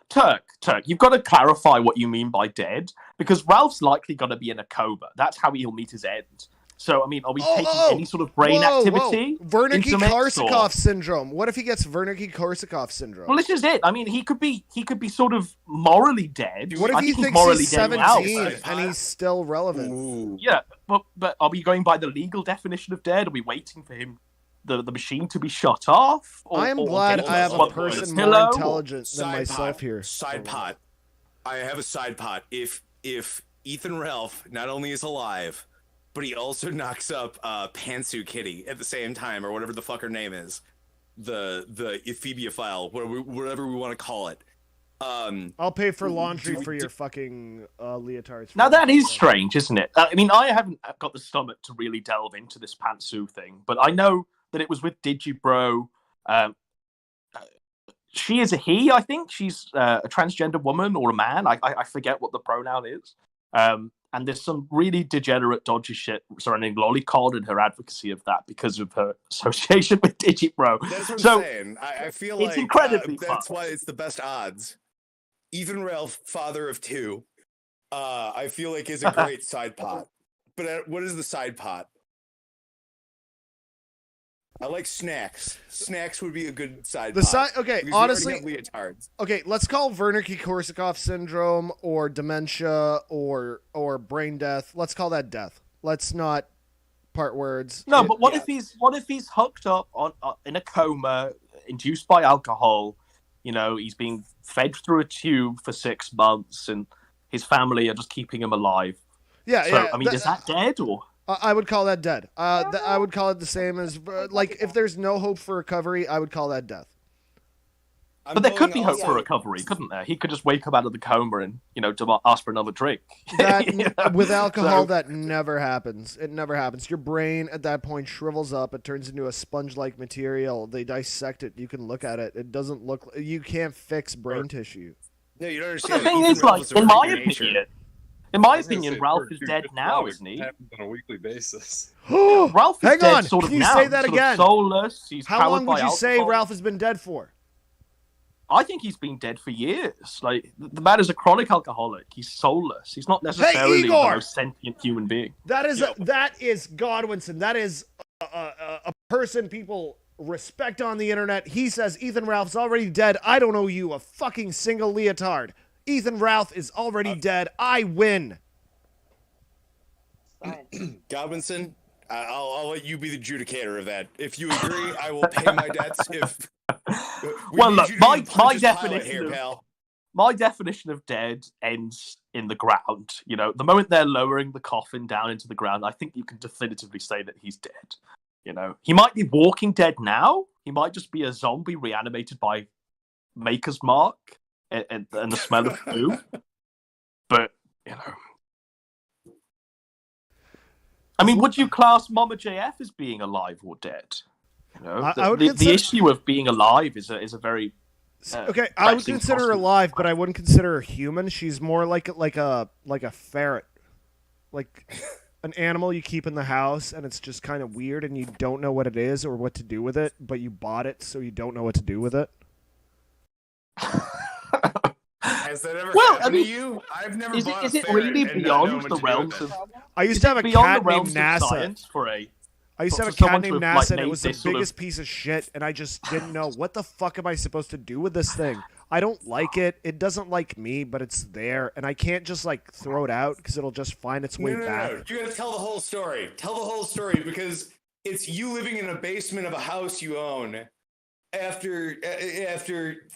Turk, you've got to clarify what you mean by dead, because Ralph's likely going to be in a coma. That's how he'll meet his end. So, I mean, are we taking any sort of brain activity? Wernicke-Korsakoff syndrome. What if he gets Wernicke-Korsakoff syndrome? Well, this is it. I mean, he could be sort of morally dead. What if he thinks he's 17 and he's still relevant? Ooh. Yeah, but are we going by the legal definition of dead? Are we waiting for him, the machine, to be shut off? I am glad I have a person more intelligent than myself here. Side pot. I have a side pot. If Ethan Ralph not only is alive, but he also knocks up Pantsu Kitty at the same time, or whatever the fuck her name is, the ephebiophile, whatever we want to call it. I'll pay for laundry for your fucking leotards. Now that is strange, isn't it? I mean, I haven't got the stomach to really delve into this Pantsu thing, but I know that it was with Digibro. She is a he, I think. She's a transgender woman or a man. I forget what the pronoun is. And there's some really degenerate, dodgy shit surrounding Lolicon and her advocacy of that because of her association with Digibro. That's what I'm saying. I feel it's like incredibly that's why it's the best odds. Ethan Ralph, father of two, I feel like is a great side pot. But what is the side pot? I like snacks. Snacks would be a good side pot. Okay, honestly, okay, let's call Wernicke-Korsakoff syndrome or dementia or brain death. Let's call that death. Let's not part words. No, but what if he's hooked up in a coma, induced by alcohol? You know, he's being fed through a tube for 6 months, and his family are just keeping him alive. Yeah. I mean, is that dead or? I would call that dead. I would call it the same as, like, if there's no hope for recovery, I would call that death. But there could be hope for recovery, couldn't there? He could just wake up out of the coma and, ask for another drink. With alcohol, that never happens. It never happens. Your brain, at that point, shrivels up. It turns into a sponge-like material. They dissect it. You can look at it. It doesn't look... You can't fix brain tissue. No, you don't understand. But the thing is, like, in my opinion, Ralph is dead now, isn't he? Happens on a weekly basis. Ralph is Hang dead on. sort of Can you now. say that Sort again? of soulless. He's How long would powered by you say alcohol. Ralph has been dead for? I think he's been dead for years. Like, the man is a chronic alcoholic. He's soulless. He's not necessarily the most sentient human being. That is Godwinson. That is a person people respect on the internet. He says Ethan Ralph's already dead. I don't owe you a fucking single leotard. Ethan Ralph is already dead. I win. Godwinson, I'll let you be the adjudicator of that. If you agree, I will pay my debts. Well, look, my definition of dead ends in the ground. You know, the moment they're lowering the coffin down into the ground, I think you can definitively say that he's dead. You know, he might be walking dead now. He might just be a zombie reanimated by Maker's Mark and the smell of food. But, I mean, would you class Mama JF as being alive or dead? The issue of being alive is a very okay. I would consider her alive, but I wouldn't consider her human. She's more like a ferret, like an animal you keep in the house, and it's just kind of weird, and you don't know what it is or what to do with it, but you bought it, so you don't know what to do with it. Has that ever happened to you? I've never bought a ferret. Is it really beyond the realms of? I used to have a cat named NASA. I used to have a cat named NASA, and it was the biggest piece of shit, and I just didn't know, what the fuck am I supposed to do with this thing? I don't like it. It doesn't like me, but it's there, and I can't just, like, throw it out, because it'll just find its way back. No. You gotta tell the whole story. Tell the whole story, because it's you living in a basement of a house you own after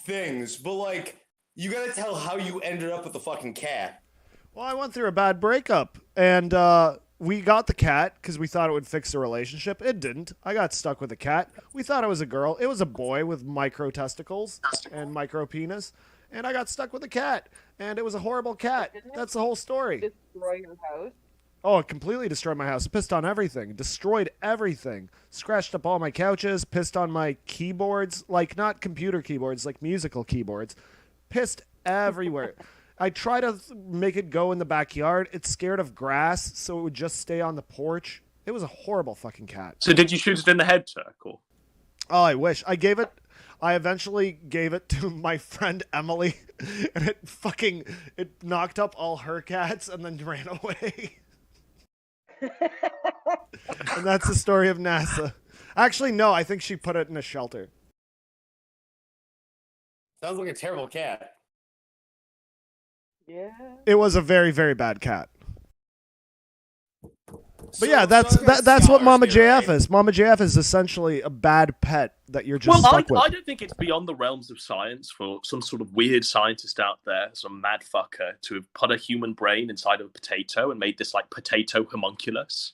things, but, like, you gotta tell how you ended up with the fucking cat. Well, I went through a bad breakup, and we got the cat because we thought it would fix the relationship. It didn't. I got stuck with a cat. We thought it was a girl. It was a boy with micro testicles and micro penis, and I got stuck with a cat, and it was a horrible cat. That's the whole story. Destroy your house? Oh, it completely destroyed my house. It pissed on everything. Destroyed everything. Scratched up all my couches. Pissed on my keyboards. Like, not computer keyboards, like musical keyboards. pissed everywhere. I try to make it go in the backyard. It's scared of grass, so it would just stay on the porch. It was a horrible fucking cat. So did you shoot it in the head, Turk? Or? Oh, I wish. I eventually gave it to my friend Emily, and it knocked up all her cats and then ran away. And that's the story of NASA. Actually, no, I think she put it in a shelter. Sounds like a terrible cat. Yeah. It was a very, very bad cat. But yeah, that's what Mama JF is. Mama JF is essentially a bad pet that you're just stuck with. I don't think it's beyond the realms of science for some sort of weird scientist out there, some mad fucker, to have put a human brain inside of a potato and made this like potato homunculus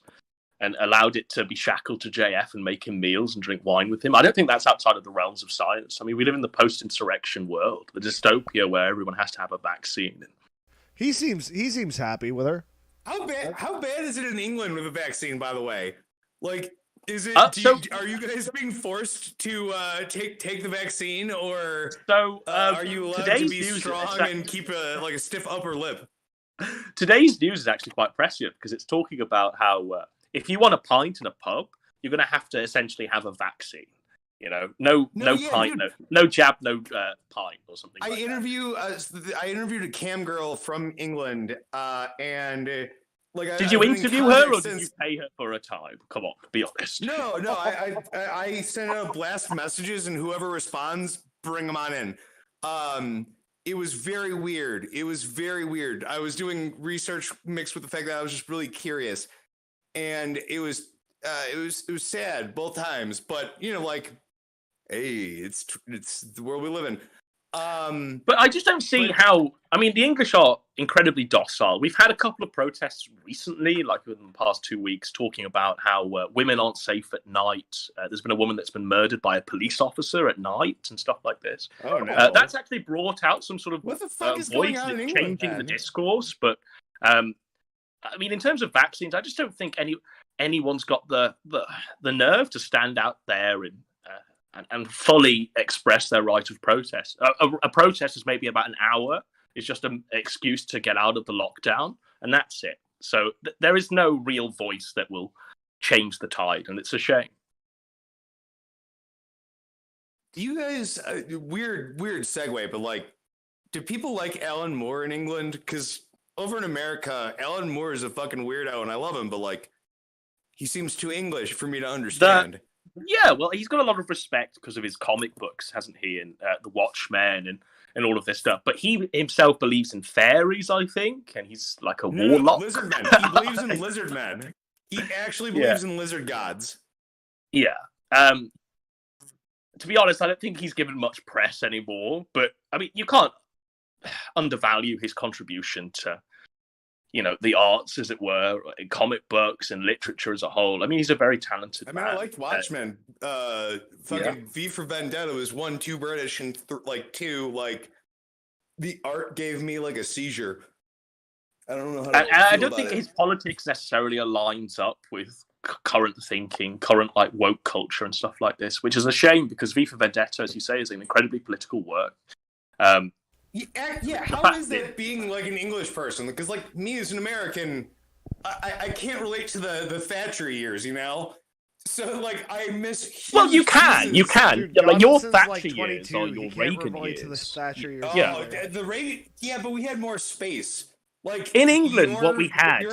and allowed it to be shackled to JF and make him meals and drink wine with him. I don't think that's outside of the realms of science. I mean, we live in the post-insurrection world, the dystopia where everyone has to have a vaccine. He seems happy with her. How bad is it in England with a vaccine, by the way? Like, is it? Are you guys being forced to take the vaccine, or are you allowed to be strong and keep a stiff upper lip? Today's news is actually quite prescient because it's talking about how if you want a pint in a pub, you're going to have to essentially have a vaccine. You know, no pint, no jab, no pint or something. I interviewed a cam girl from England, and did you interview her or did you pay her for a time? Come on, be honest. No. I send out blast messages, and whoever responds, bring them on in. It was very weird. I was doing research mixed with the fact that I was just really curious, and it was sad both times. But hey, it's the world we live in. But I just don't see how. I mean, the English are incredibly docile. We've had a couple of protests recently, like within the past 2 weeks, talking about how women aren't safe at night. There's been a woman that's been murdered by a police officer at night and stuff like this. Oh no! That's actually brought out some sort of what the fuck is going on in England, changing the discourse. But I mean, in terms of vaccines, I just don't think anyone's got the nerve to stand out there and fully express their right of protest. A protest is maybe about an hour. It's just an excuse to get out of the lockdown, and that's it. So there is no real voice that will change the tide, and it's a shame. Do you guys, weird segue, but do people like Alan Moore in England? Because over in America, Alan Moore is a fucking weirdo, and I love him, but he seems too English for me to understand. Yeah, well, he's got a lot of respect because of his comic books, hasn't he? And The Watchmen and all of this stuff. But he himself believes in fairies, I think, and he's like a warlock. Lizard men. He believes in lizard men. He actually believes in lizard gods. Yeah. To be honest, I don't think he's given much press anymore. But I mean, you can't undervalue his contribution to, the arts, as it were, in comic books and literature as a whole. I mean, he's a very talented man. I liked Watchmen. V for Vendetta was 1, 2 British, and 2, the art gave me a seizure. I don't know how to I don't think his politics necessarily aligns up with current thinking, current woke culture and stuff like this, which is a shame because V for Vendetta, as you say, is an incredibly political work. Yeah, how is that being an English person? Because me as an American, I can't relate to the Thatcher years, So I miss. Well, you can. Dude, your Godwinson's Thatcher years or your Reagan years. To the Thatcher years. The Reagan. Yeah, but we had more space. In England, what we had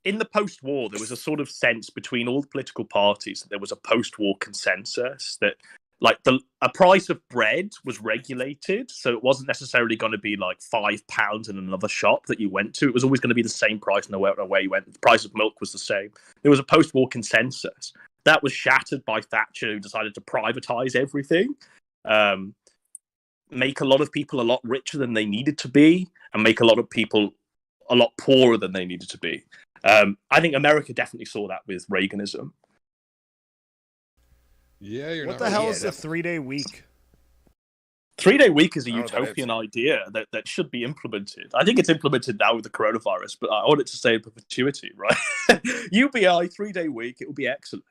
in the post-war, there was a sort of sense between all the political parties that there was a post-war consensus that. A price of bread was regulated, so it wasn't necessarily going to be £5 in another shop that you went to. It was always going to be the same price no matter where you went. The price of milk was the same. There was a post-war consensus. That was shattered by Thatcher, who decided to privatize everything, make a lot of people a lot richer than they needed to be, and make a lot of people a lot poorer than they needed to be. I think America definitely saw that with Reaganism. Yeah, you're what not the hell right. is the 3-day week? 3-day week is a utopian idea that should be implemented. I think it's implemented now with the coronavirus, but I want it to stay in perpetuity, right? UBI, 3-day week, it will be excellent.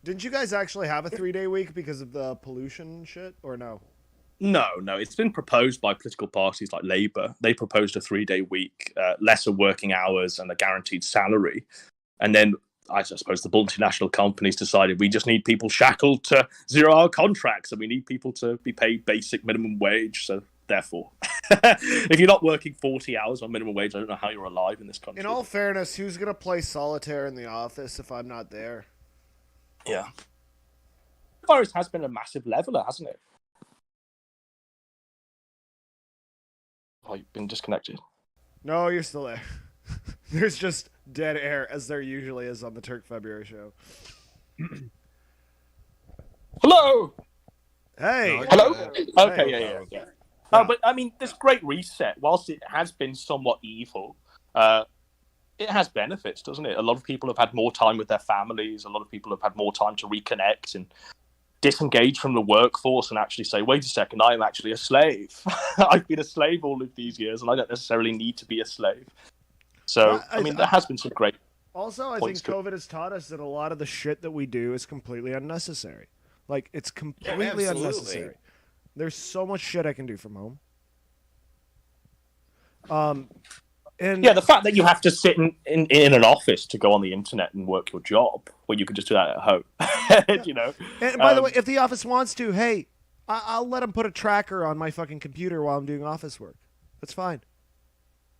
Didn't you guys actually have a 3-day week because of the pollution shit, or no? No, it's been proposed by political parties like Labour. They proposed a 3-day week, lesser working hours, and a guaranteed salary. And then I suppose the multinational companies decided we just need people shackled to 0-hour contracts, and we need people to be paid basic minimum wage. So therefore, if you're not working 40 hours on minimum wage, I don't know how you're alive in this country. In all fairness, who's going to play solitaire in the office if I'm not there? Yeah. The virus has been a massive leveler, hasn't it? Oh, you've been disconnected. No, you're still there. There's just dead air, as there usually is on the Turk February show. Hello! Hey! No, hello? Hey. Okay, yeah. But, I mean, this Great Reset, whilst it has been somewhat evil, it has benefits, doesn't it? A lot of people have had more time with their families. A lot of people have had more time to reconnect and disengage from the workforce and actually say, wait a second, I am actually a slave. I've been a slave all of these years, and I don't necessarily need to be a slave. So, I mean, there has been some great Also, I think COVID has taught us that a lot of the shit that we do is completely unnecessary. Like, it's completely unnecessary. There's so much shit I can do from home. And yeah, the fact that you have to sit in an office to go on the internet and work your job, when you can just do that at home, you know. And by the way, if the office wants to, hey, I'll let them put a tracker on my fucking computer while I'm doing office work. That's fine.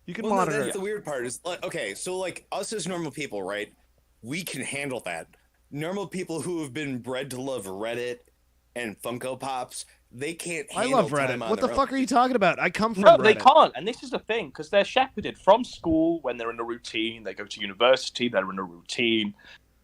You can monitor. That's the weird part. Is like, okay, so like us as normal people, right? We can handle that. Normal people who have been bred to love Reddit and Funko Pops, they can't handle I love Reddit. What the fuck are you talking about? I come from No, Reddit. they can't. And this is the thing, because they're shepherded from school when they're in a routine. They go to university, they're in a routine.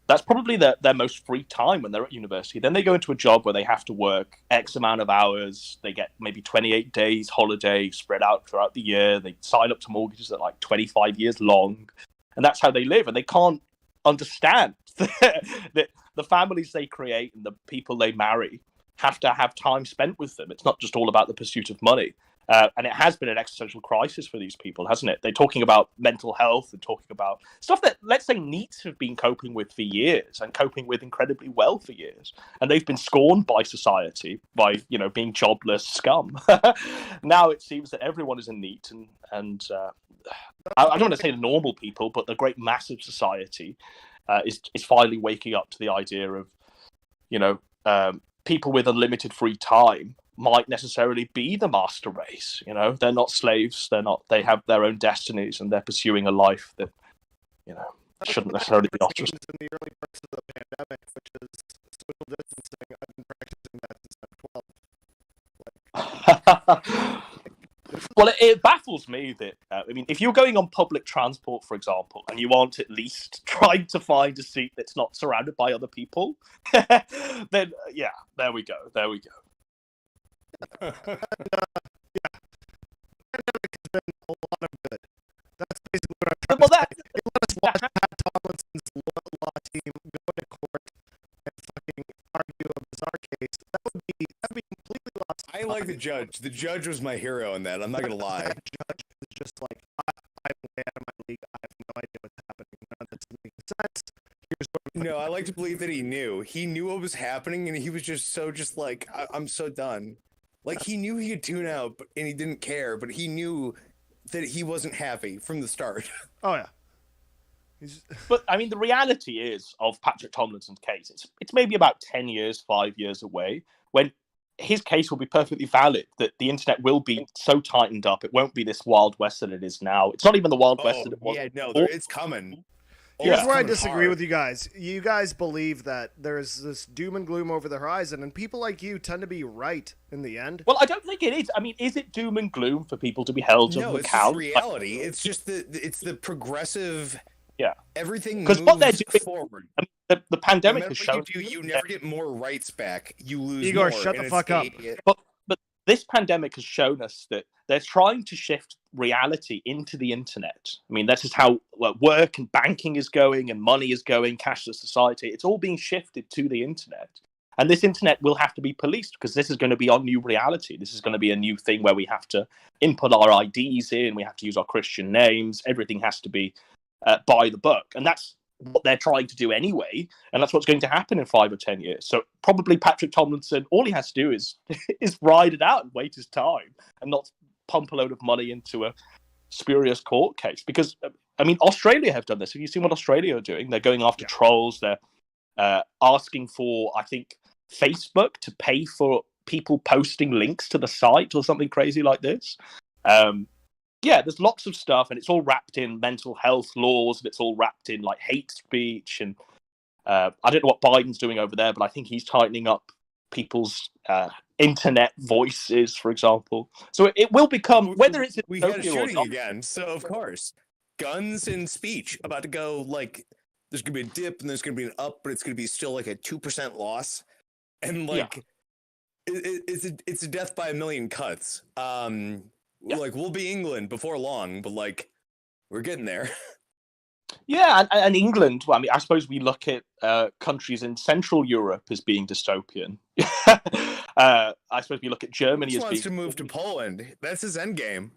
That's probably their most free time when they're at university. Then they go into a job where they have to work X amount of hours. They get maybe 28 days holiday spread out throughout the year. They sign up to mortgages that are like 25 years long. And that's how they live. And they can't understand that the families they create and the people they marry have to have time spent with them. It's not just all about the pursuit of money. And it has been an existential crisis for these people, hasn't it? They're talking about mental health and talking about stuff that, let's say, NEETs have been coping with for years and coping with incredibly well for years. And they've been scorned by society by, you know, being jobless scum. Now it seems that everyone is in NEET and I don't want to say the normal people, but the great mass of society is finally waking up to the idea of, you know, people with unlimited free time might necessarily be the master race. You know, they're not slaves. They have their own destinies, and they're pursuing a life that, you know, shouldn't necessarily be ostracized. In the early parts of the pandemic, which is social distancing, I've been practicing that since I'm 12. Well, it baffles me that, I mean, if you're going on public transport, for example, and you aren't at least trying to find a seat that's not surrounded by other people, then, yeah, there we go. Yeah, pandemic has been a lot of good. That's basically what I'm trying to say. It let us watch Pat Tomlinson's law team go to court and fucking argue a bizarre case. That would be completely lost. I like the judge. The judge was my hero in that. I'm not gonna lie. That judge is just like, I'm way out of my league. I have no idea what's happening. None of this is making sense. No, I like to believe that he knew. He knew what was happening, and he was just like, I'm so done. Like, he knew he could tune out, and he didn't care, but he knew that he wasn't happy from the start. Oh, yeah. But, I mean, the reality is, of Patrick Tomlinson's case, it's maybe about 10 years, 5 years away, when his case will be perfectly valid, that the internet will be so tightened up, it won't be this Wild West that it is now. It's not even the Wild West that it was. Yeah, no, it's coming. Here's where I disagree with you guys. You guys believe that there's this doom and gloom over the horizon, and people like you tend to be right in the end. Well, I don't think it is. I mean, is it doom and gloom for people to be held to account? No, it's reality. It's just the progressive. Yeah, everything because what they're doing forward. I mean, the pandemic has shown you never get more rights back. You lose. Igor, more, shut the fuck up. But this pandemic has shown us that they're trying to shift reality into the internet. I mean, this is how work and banking is going, and money is going, cashless society. It's all being shifted to the internet. And this internet will have to be policed, because this is going to be our new reality. This is going to be a new thing where we have to input our IDs in, we have to use our Christian names, everything has to be by the book. And that's what they're trying to do anyway, and that's what's going to happen in 5 or 10 years. So probably Patrick Tomlinson, all he has to do is ride it out and wait his time and not pump a load of money into a spurious court case. Because, I mean, Australia have done this. Have you seen what Australia are doing? They're going after trolls. They're asking for, I think, Facebook to pay for people posting links to the site or something crazy like this. There's lots of stuff, and it's all wrapped in mental health laws, and it's all wrapped in like hate speech. And I don't know what Biden's doing over there, but I think he's tightening up people's internet voices, for example. So it will become, whether it's we had a shooting again, so of course, guns and speech about to go. Like, there's gonna be a dip and there's gonna be an up, but it's gonna be still like a 2% loss, and like it's a death by a million cuts. Like, we'll be England before long, but like, we're getting there. Yeah, and England, well, I mean, I suppose we look at countries in Central Europe as being dystopian. I suppose we look at Germany as wants being... to move to Poland. That's his end game.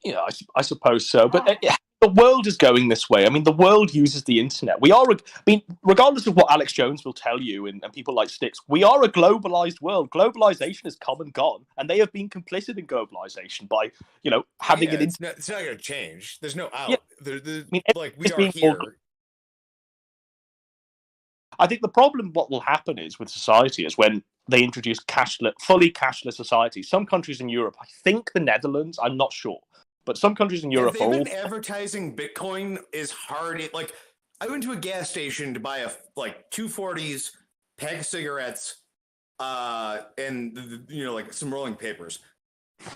Yeah, I suppose so. But the world is going this way. I mean, the world uses the internet. Regardless of what Alex Jones will tell you and people like Sticks, we are a globalized world. Globalization has come and gone, and they have been complicit in globalization by, having an... It's not going to change. There's no out. Yeah. We are here. I think the problem, what will happen is with society, is when they introduce fully cashless society. Some countries in Europe, I think the Netherlands, I'm not sure, but some countries in Europe are all... advertising Bitcoin is hard. Like, I went to a gas station to buy $2.40s, pack of cigarettes, and like some rolling papers.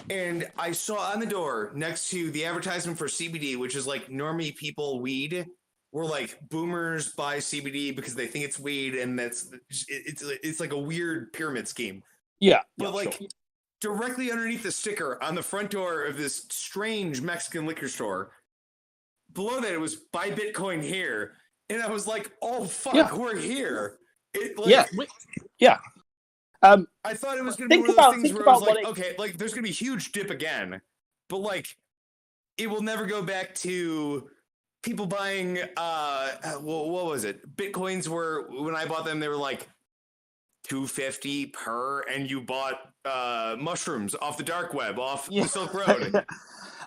And I saw on the door next to the advertisement for CBD, which is like normie people weed, where like boomers buy CBD because they think it's weed, and it's like a weird pyramid scheme. Yeah, but sure. Directly underneath the sticker on the front door of this strange Mexican liquor store, below that it was buy Bitcoin here, and I was like, "Oh fuck, we're here!" I thought it was going to be one of those things where I was like, "Okay, like there's going to be a huge dip again," but like it will never go back to people buying. What was it? Bitcoins were, when I bought them, they were like $250 per, and you bought mushrooms off the dark web, off the Silk Road.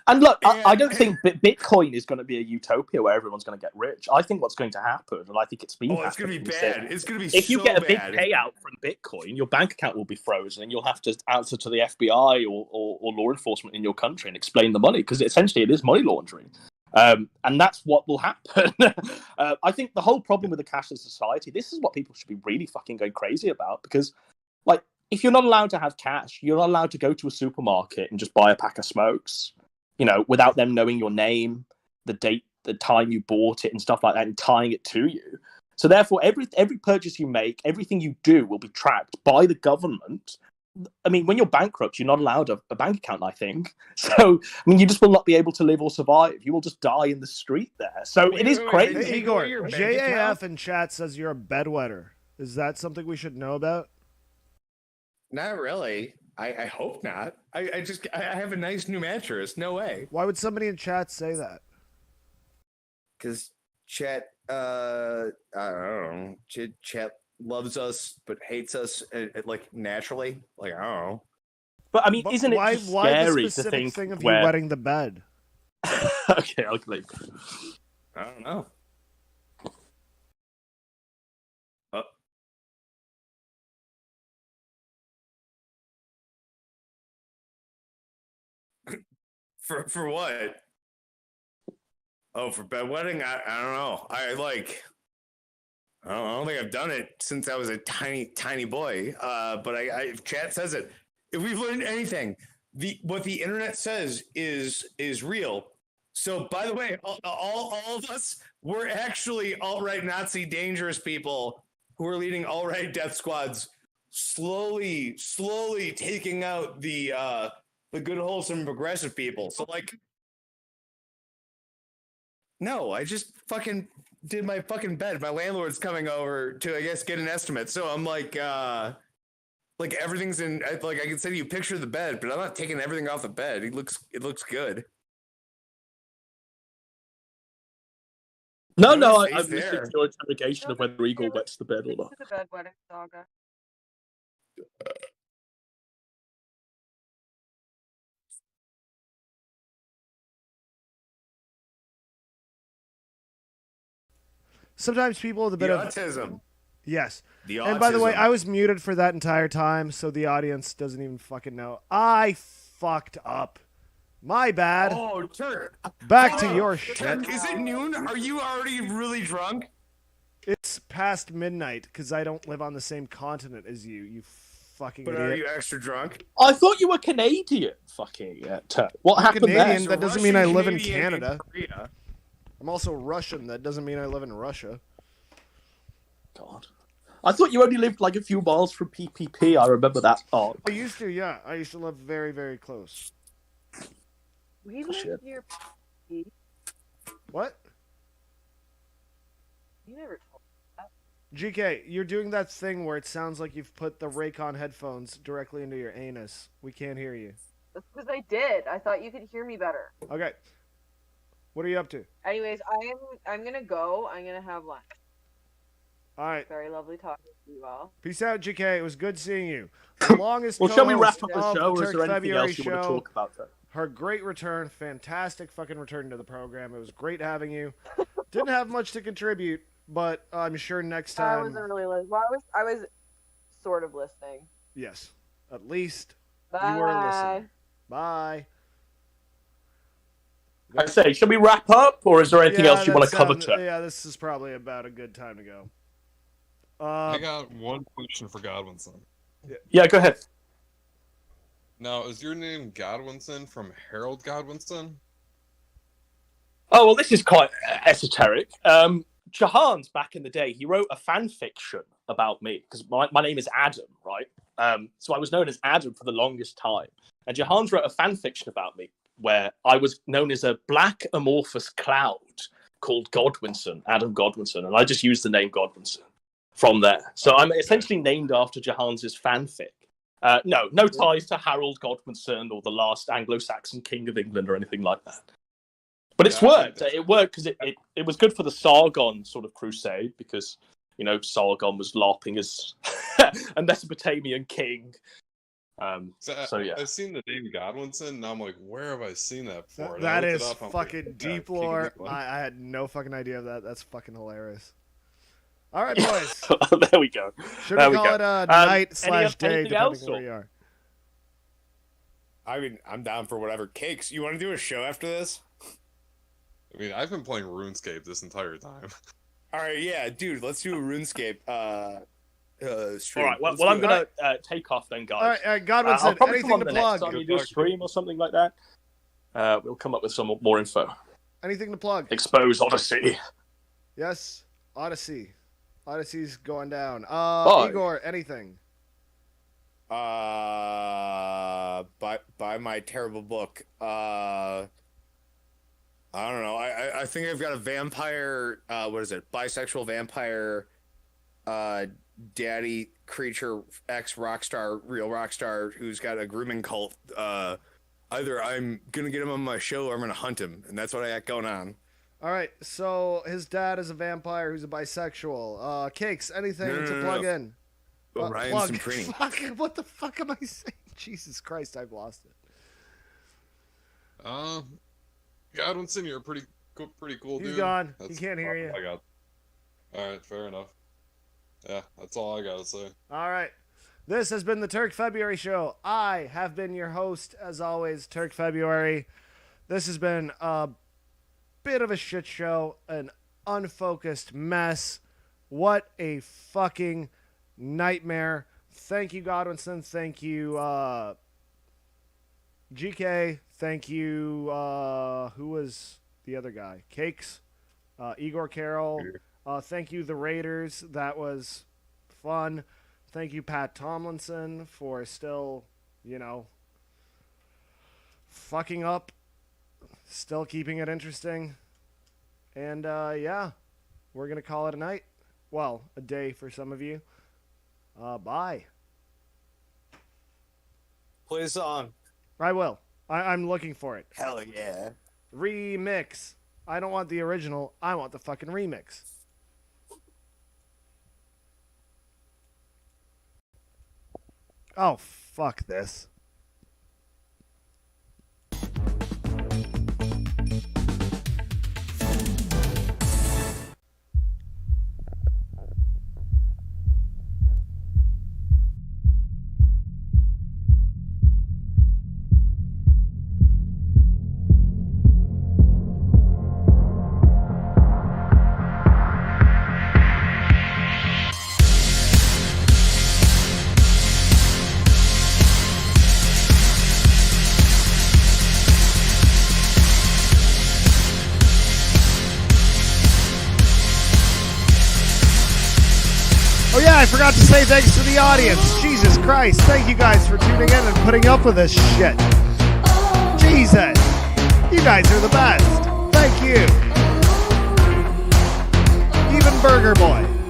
And look, I don't think Bitcoin is going to be a utopia where everyone's going to get rich. I think what's going to happen, and I think it's been it's going to be bad. It's going to be if you get a big payout from Bitcoin, your bank account will be frozen, and you'll have to answer to the FBI or law enforcement in your country and explain the money, because essentially it is money laundering. And that's what will happen. I think the whole problem with the cashless society, this is what people should be really fucking going crazy about, because like, if you're not allowed to have cash, you're not allowed to go to a supermarket and just buy a pack of smokes, without them knowing your name, the date, the time you bought it and stuff like that, and tying it to you. So therefore, every purchase you make, everything you do will be tracked by the government. I mean, when you're bankrupt, you're not allowed a bank account, I think. So, I mean, you just will not be able to live or survive. You will just die in the street there. So it is crazy. Hey, Igor, JAF in chat says you're a bedwetter. Is that something we should know about? Not really. I hope not. I have a nice new mattress. No way. Why would somebody in chat say that? Because chat, I don't know. Chat loves us but hates us like naturally. Like, I don't know. But I mean, isn't it why scary the specific to think thing of where... you wetting the bed? Okay, I'll leave. I don't know. For what? Oh, for bedwetting? I don't know. I don't think I've done it since I was a tiny boy. But chat says it. If we've learned anything, what the internet says is real. So, by the way, all of us, we're actually alt-right Nazi dangerous people who are leading alt-right death squads, slowly taking out the good, wholesome, progressive people. So, like, no, I just fucking did my fucking bed. My landlord's coming over to, I guess, get an estimate. So I'm like everything's in. Like, I can send you a picture of the bed, but I'm not taking everything off the bed. It looks good. No, No, I'm it's listening there. to your interrogation of whether Eagle wets the bed or not. To the bedwetting saga. Sometimes people with a bit The of autism. yes. The And by the way, autism. I was muted for that entire time, so the audience doesn't even fucking know. I fucked up. My bad. Oh, Turk. Back to Oh, your Turk, shit. is it noon? Are you already really drunk? It's past midnight because I don't live on the same continent as you. You fucking But idiot. are you extra drunk? I thought you were Canadian, fucking Turk. What I'm happened Canadian. there? That doesn't mean I live in Canadian, Canada. Korea. I'm also Russian. That doesn't mean I live in Russia. God. I thought you only lived like a few miles from PPP. I remember that part. I used to, yeah. I used to live very, very close. We Oh, live shit. near. What? You never told GK, you're doing that thing where it sounds like you've put the Raycon headphones directly into your anus. We can't hear you. That's because I did. I thought you could hear me better. Okay. What are you up to? Anyways, I'm gonna go. I'm gonna have lunch. All right. Very lovely talking to you all. Peace out, GK. It was good seeing you. The longest Well, shall we wrap co-host up the of show, or is Turk there anything February else you want to show. talk about, Turk? Her great return, fantastic fucking return to the program. It was great having you. Didn't have much to contribute, but I'm sure next I time. wasn't really listening. Well, I was sort of listening. Yes, at least Bye. you were listening. Bye. I say, shall we wrap up, or is there anything else you that want to cover, sounds- Turk? Yeah, this is probably about a good time to go. I got one question for Godwinson. Yeah, go ahead. Now, is your name Godwinson from Harold Godwinson? Oh, well, this is quite esoteric. Jahan's back in the day, he wrote a fan fiction about me, because my name is Adam, right? So I was known as Adam for the longest time. And Jahan's wrote a fan fiction about me, where I was known as a black amorphous cloud called Godwinson, Adam Godwinson, and I just used the name Godwinson from there. So I'm essentially named after Jahan's fanfic. No ties to Harold Godwinson or the last Anglo-Saxon king of England or anything like that. But it's worked. It worked because it was good for the Sargon sort of crusade, because, you know, Sargon was LARPing as a Mesopotamian king. So yeah. I've seen the name Godwinson, and I'm like, where have I seen that before? And I That looked is it up, I'm fucking like, deep King of lore. England. I had no fucking idea of that. That's fucking hilarious. All right, boys. There we go. Should There we we call go. it a night/day, anything depending else, on where or- you are? I mean, I'm down for whatever. Cakes, you want to do a show after this? I mean, I've been playing RuneScape this entire time. All right, yeah, dude, let's do a RuneScape stream. All right, well, Let's I'm do it. going to take off then, guys. All right, Godwinson, I'll probably anything come on to the plug? next time you do a stream or something like that. We'll come up with some more info. Anything to plug? Expose Odyssey. Yes, Odyssey. Odyssey's going down. Bye. Igor, anything? Buy my terrible book. I don't know. I think I've got a vampire. What is it? Bisexual vampire. Daddy creature, ex rock star, real rock star who's got a grooming cult. Either I'm gonna get him on my show or I'm gonna hunt him, and that's what I got going on. All right, so his dad is a vampire who's a bisexual. Cakes, anything No, to plug in? Ryan Plug. Semprini. Fuck, what the fuck am I saying? Jesus Christ, I've lost it. Godwinson, you're a pretty cool dude. He's gone. He can't hear you. I got. All right, fair enough. Yeah, that's all I gotta say. All right. This has been the Turk February Show. I have been your host, as always, Turk February. This has been a bit of a shit show, an unfocused mess. What a fucking nightmare. Thank you, Godwinson. Thank you, GK. Thank you, who was the other guy? Cakes. Igor Carroll. Thank you, the Raiders. That was fun. Thank you, Pat Tomlinson, for still, fucking up. Still keeping it interesting. And, yeah, we're going to call it a night. Well, a day for some of you. Bye. Play a song. I will. I'm looking for it. Hell yeah. Remix. I don't want the original. I want the fucking remix. Oh, fuck this. Oh yeah, I forgot to say thanks to the audience. Jesus Christ, thank you guys for tuning in and putting up with this shit. Jesus, you guys are the best. Thank you. Even Burger Boy.